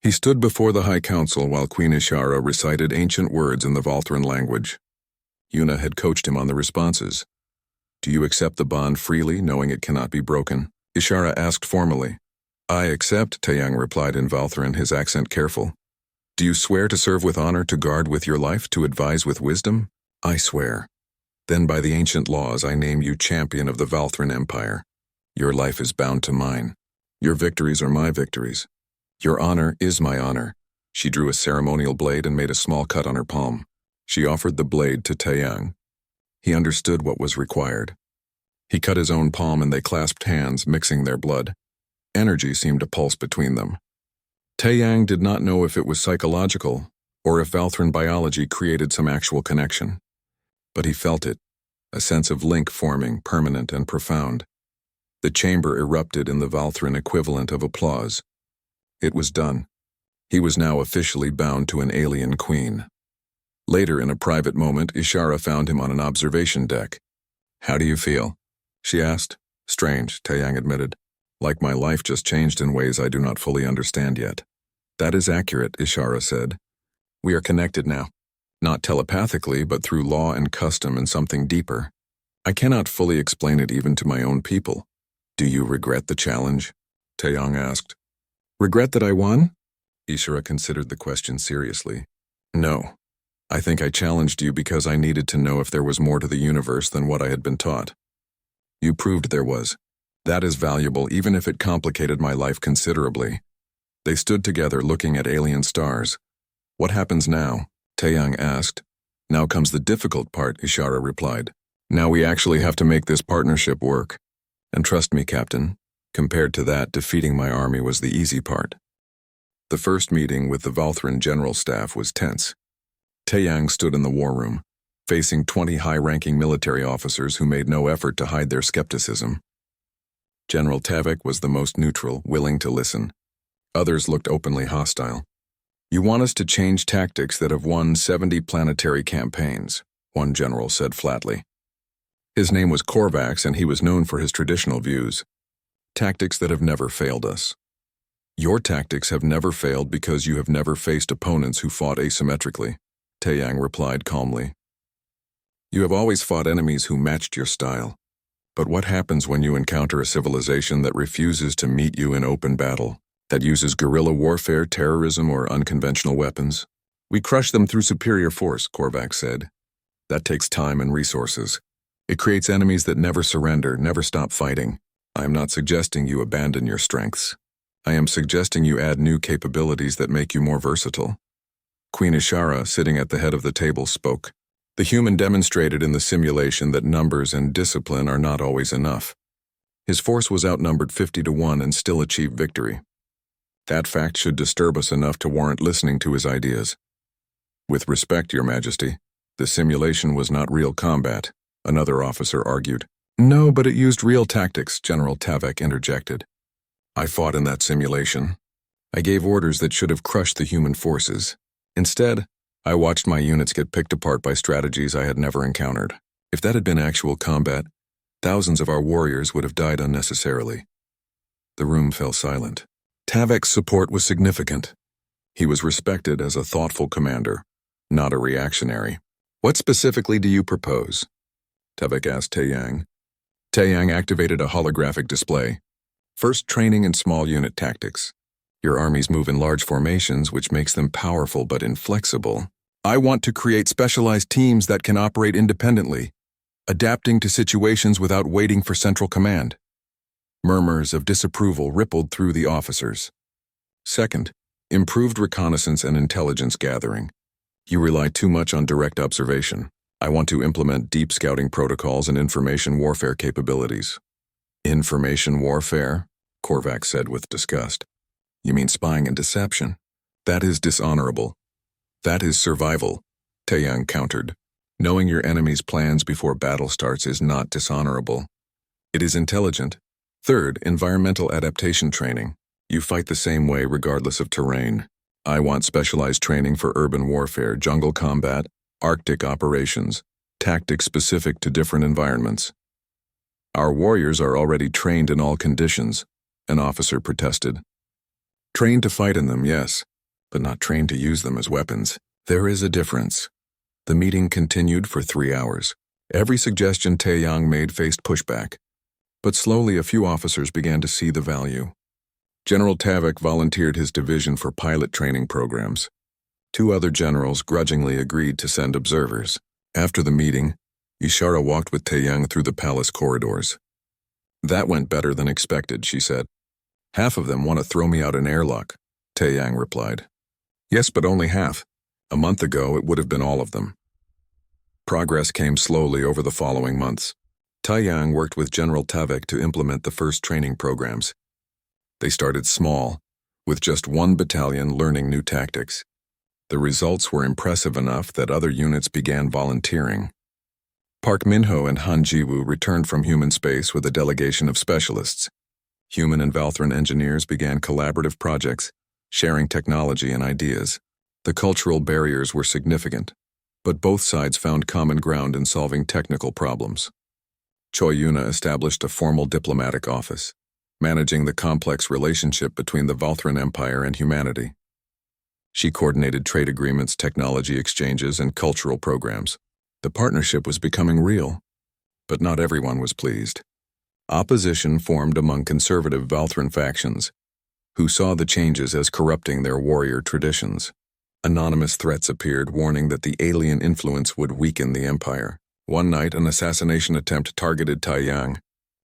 He stood before the High Council while Queen Ishara recited ancient words in the Valthran language. Yuna had coached him on the responses. "Do you accept the bond freely, knowing it cannot be broken?" Ishara asked formally. "I accept," Taeyang replied in Valthran, his accent careful. "Do you swear to serve with honor, to guard with your life, to advise with wisdom?" "I swear." "Then by the ancient laws I name you champion of the Valthran Empire. Your life is bound to mine. Your victories are my victories. Your honor is my honor." She drew a ceremonial blade and made a small cut on her palm. She offered the blade to Taeyang. He understood what was required. He cut his own palm and they clasped hands, mixing their blood. Energy seemed to pulse between them. Taeyang did not know if it was psychological or if Valthran biology created some actual connection. But he felt it, a sense of link forming, permanent and profound. The chamber erupted in the Valthran equivalent of applause. It was done. He was now officially bound to an alien queen. Later, in a private moment, Ishara found him on an observation deck. "How do you feel?" she asked. "Strange," Taeyang admitted. "Like my life just changed in ways I do not fully understand yet." "That is accurate," Ishara said. "We are connected now. Not telepathically, but through law and custom and something deeper. I cannot fully explain it even to my own people." "Do you regret the challenge?" Taeyang asked. "Regret that I won?" Ishara considered the question seriously. "No. I think I challenged you because I needed to know if there was more to the universe than what I had been taught. You proved there was. That is valuable, even if it complicated my life considerably." They stood together looking at alien stars. "What happens now?" Taeyang asked. "Now comes the difficult part," Ishara replied. "Now we actually have to make this partnership work. And trust me, Captain, compared to that, defeating my army was the easy part." The first meeting with the Valthran general staff was tense. Taeyang stood in the war room, facing 20 high-ranking military officers who made no effort to hide their skepticism. General Tavik was the most neutral, willing to listen. Others looked openly hostile. "You want us to change tactics that have won 70 planetary campaigns," one general said flatly. His name was Korvax, and he was known for his traditional views. "Tactics that have never failed us." "Your tactics have never failed because you have never faced opponents who fought asymmetrically," Taeyang replied calmly. "You have always fought enemies who matched your style. But what happens when you encounter a civilization that refuses to meet you in open battle, that uses guerrilla warfare, terrorism, or unconventional weapons? We crush them through superior force," Korvax said. "That takes time and resources. It creates enemies that never surrender, never stop fighting. I am not suggesting you abandon your strengths. I am suggesting you add new capabilities that make you more versatile." Queen Ishara, sitting at the head of the table, spoke. "The human demonstrated in the simulation that numbers and discipline are not always enough. His force was outnumbered 50-1 and still achieved victory. That fact should disturb us enough to warrant listening to his ideas." "With respect, Your Majesty, the simulation was not real combat," another officer argued. "No, but it used real tactics," General Tavik interjected. "I fought in that simulation. I gave orders that should have crushed the human forces. Instead, I watched my units get picked apart by strategies I had never encountered. If that had been actual combat, thousands of our warriors would have died unnecessarily." The room fell silent. Tavik's support was significant. He was respected as a thoughtful commander, not a reactionary. "What specifically do you propose?" Tavik asked Taeyang. Taeyang activated a holographic display. "First, training in small unit tactics. Your armies move in large formations, which makes them powerful but inflexible. I want to create specialized teams that can operate independently, adapting to situations without waiting for central command." Murmurs of disapproval rippled through the officers. "Second, improved reconnaissance and intelligence gathering. You rely too much on direct observation. I want to implement deep scouting protocols and information warfare capabilities." "Information warfare?" Korvax said with disgust. "You mean spying and deception? That is dishonorable." "That is survival," Taeyang countered. "Knowing your enemy's plans before battle starts is not dishonorable. It is intelligent." Third, environmental adaptation training. You fight the same way regardless of terrain. I want specialized training for urban warfare, jungle combat, Arctic operations, tactics specific to different environments. Our warriors are already trained in all conditions, an officer protested. Trained to fight in them, yes, but not trained to use them as weapons. There is a difference. The meeting continued for 3 hours. Every suggestion Taeyang made faced pushback, but slowly a few officers began to see the value. General Tavik volunteered his division for pilot training programs. 2 other generals grudgingly agreed to send observers. After the meeting, Ishara walked with Taeyang through the palace corridors. That went better than expected, she said. Half of them want to throw me out an airlock, Taeyang replied. Yes, but only half. A month ago, it would have been all of them. Progress came slowly over the following months. Taeyang worked with General Tavik to implement the first training programs. They started small, with just 1 battalion learning new tactics. The results were impressive enough that other units began volunteering. Park Minho and Han Jiwoo returned from human space with a delegation of specialists. Human and Valthran engineers began collaborative projects, sharing technology and ideas. The cultural barriers were significant, but both sides found common ground in solving technical problems. Choi Yuna established a formal diplomatic office, managing the complex relationship between the Valthran Empire and humanity. She coordinated trade agreements, technology exchanges, and cultural programs. The partnership was becoming real, but not everyone was pleased. Opposition formed among conservative Valthran factions, who saw the changes as corrupting their warrior traditions. Anonymous threats appeared warning that the alien influence would weaken the empire. One night, an assassination attempt targeted Taeyang.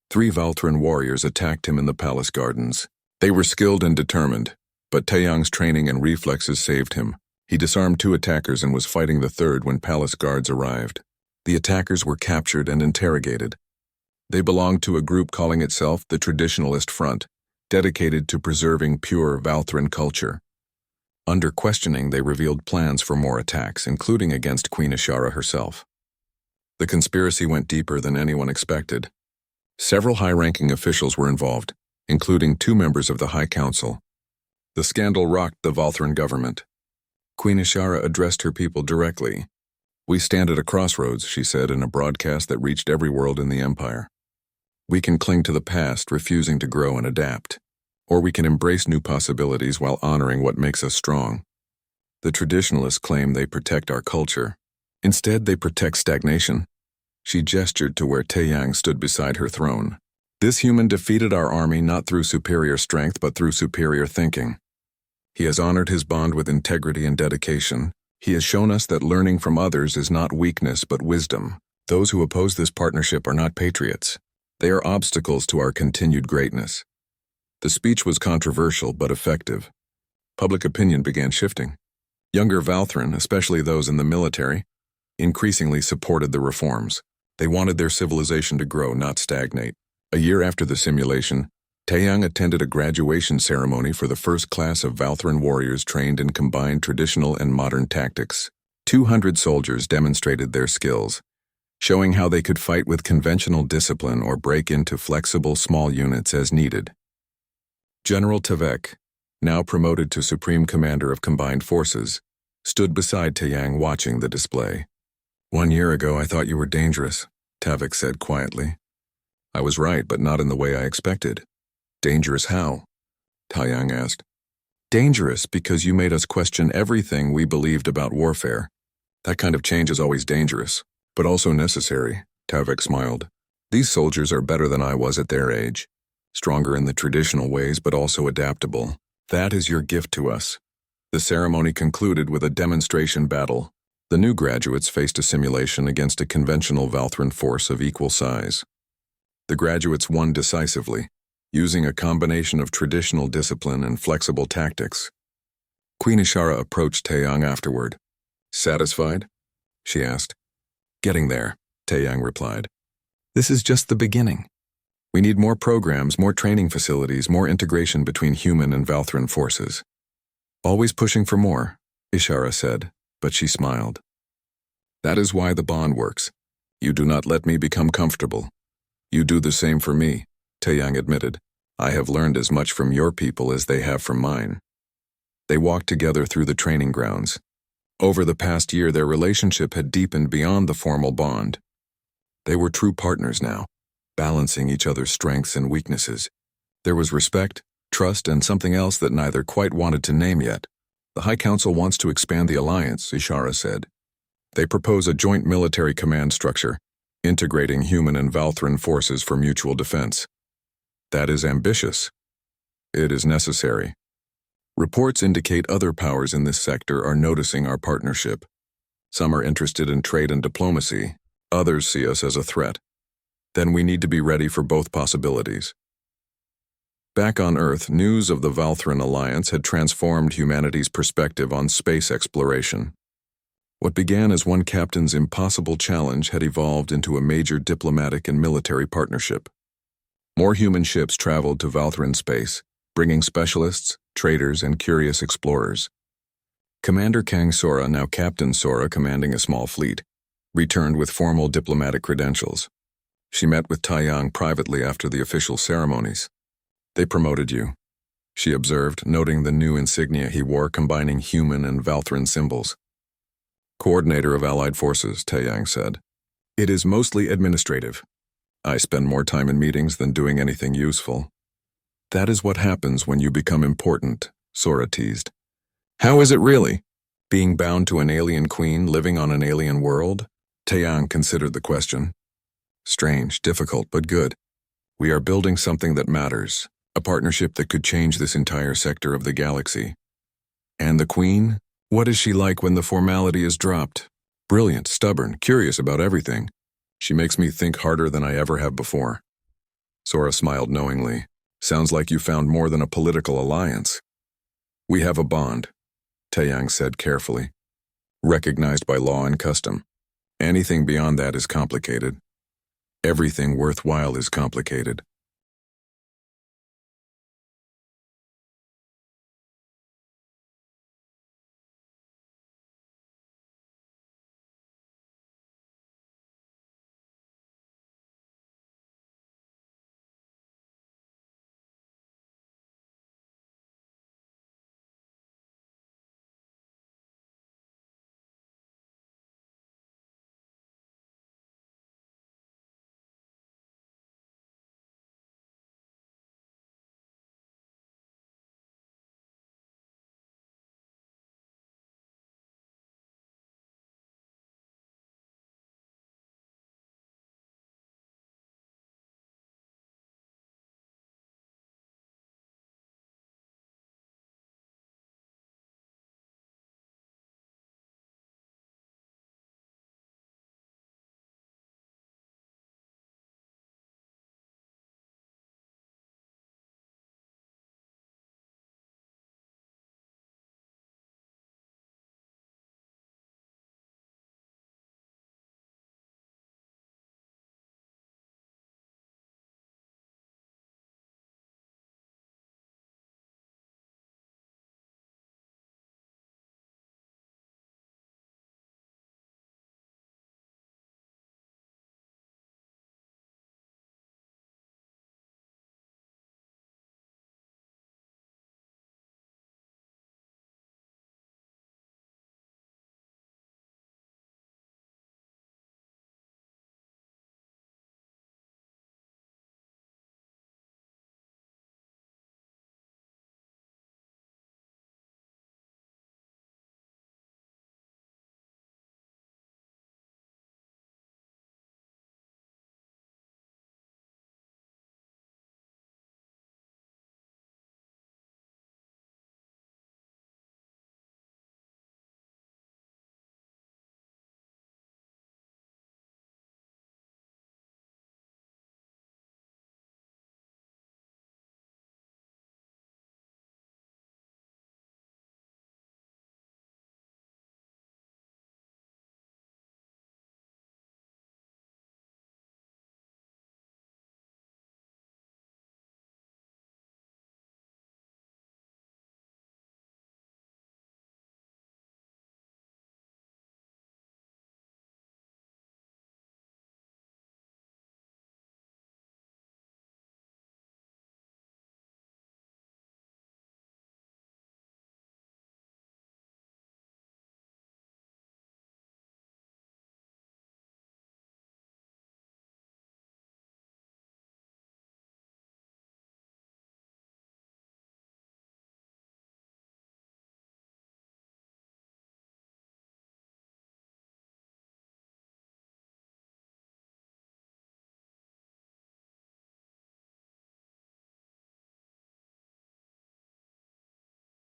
3 Valthran warriors attacked him in the palace gardens. They were skilled and determined, but Taeyang's training and reflexes saved him. He disarmed 2 attackers and was fighting the third when palace guards arrived. The attackers were captured and interrogated. They belonged to a group calling itself the Traditionalist Front, dedicated to preserving pure Valthran culture. Under questioning, they revealed plans for more attacks, including against Queen Ishara herself. The conspiracy went deeper than anyone expected. Several high-ranking officials were involved, including 2 members of the High Council. The scandal rocked the Valthran government. Queen Ishara addressed her people directly. "We stand at a crossroads," she said in a broadcast that reached every world in the empire. "We can cling to the past, refusing to grow and adapt. Or we can embrace new possibilities while honoring what makes us strong. The traditionalists claim they protect our culture. Instead, they protect stagnation." She gestured to where Taeyang stood beside her throne. "This human defeated our army not through superior strength but through superior thinking. He has honored his bond with integrity and dedication. He has shown us that learning from others is not weakness but wisdom. Those who oppose this partnership are not patriots. They are obstacles to our continued greatness." The speech was controversial but effective. Public opinion began shifting. Younger Valthran, especially those in the military, increasingly supported the reforms. They wanted their civilization to grow, not stagnate. A year after the simulation, Taeyang attended a graduation ceremony for the first class of Valthran warriors trained in combined traditional and modern tactics. 200 soldiers demonstrated their skills, showing how they could fight with conventional discipline or break into flexible small units as needed. General Tavek, now promoted to Supreme Commander of Combined Forces, stood beside Taeyang watching the display. "1 year ago I thought you were dangerous," Tavik said quietly. "I was right, but not in the way I expected." "Dangerous how?" Taeyang asked. "Dangerous because you made us question everything we believed about warfare. That kind of change is always dangerous, but also necessary," Tavik smiled. "These soldiers are better than I was at their age. Stronger in the traditional ways, but also adaptable. That is your gift to us." The ceremony concluded with a demonstration battle. The new graduates faced a simulation against a conventional Valthran force of equal size. The graduates won decisively, using a combination of traditional discipline and flexible tactics. Queen Ishara approached Taeyang afterward. "Satisfied?" she asked. "Getting there," Taeyang replied. "This is just the beginning. We need more programs, more training facilities, more integration between human and Valthran forces." "Always pushing for more," Ishara said, but she smiled. "That is why the bond works. You do not let me become comfortable. You do the same for me," Taeyang admitted. "I have learned as much from your people as they have from mine." They walked together through the training grounds. Over the past year, their relationship had deepened beyond the formal bond. They were true partners now, balancing each other's strengths and weaknesses. There was respect, trust, and something else that neither quite wanted to name yet. The High Council wants to expand the alliance, Ishara said. They propose a joint military command structure, integrating human and Valthran forces for mutual defense. That is ambitious. It is necessary. Reports indicate other powers in this sector are noticing our partnership. Some are interested in trade and diplomacy, others see us as a threat. Then we need to be ready for both possibilities. Back on Earth, news of the Valthran alliance had transformed humanity's perspective on space exploration. What began as one captain's impossible challenge had evolved into a major diplomatic and military partnership. More human ships traveled to Valthran space, bringing specialists, traders, and curious explorers. Commander Kang Sora, now Captain Sora commanding a small fleet, returned with formal diplomatic credentials. She met with Taiyang privately after the official ceremonies. They promoted you, she observed, noting the new insignia he wore combining human and Valthran symbols. Coordinator of Allied Forces, Taiyang said. It is mostly administrative. I spend more time in meetings than doing anything useful. That is what happens when you become important, Sora teased. How is it really? Being bound to an alien queen living on an alien world? Taiyang considered the question. Strange, difficult, but good. We are building something that matters, a partnership that could change this entire sector of the galaxy. And the queen? What is she like when the formality is dropped? Brilliant, stubborn, curious about everything. She makes me think harder than I ever have before. Sora smiled knowingly. Sounds like you found more than a political alliance. We have a bond, Taiyang said carefully. Recognized by law and custom. Anything beyond that is complicated. Everything worthwhile is complicated.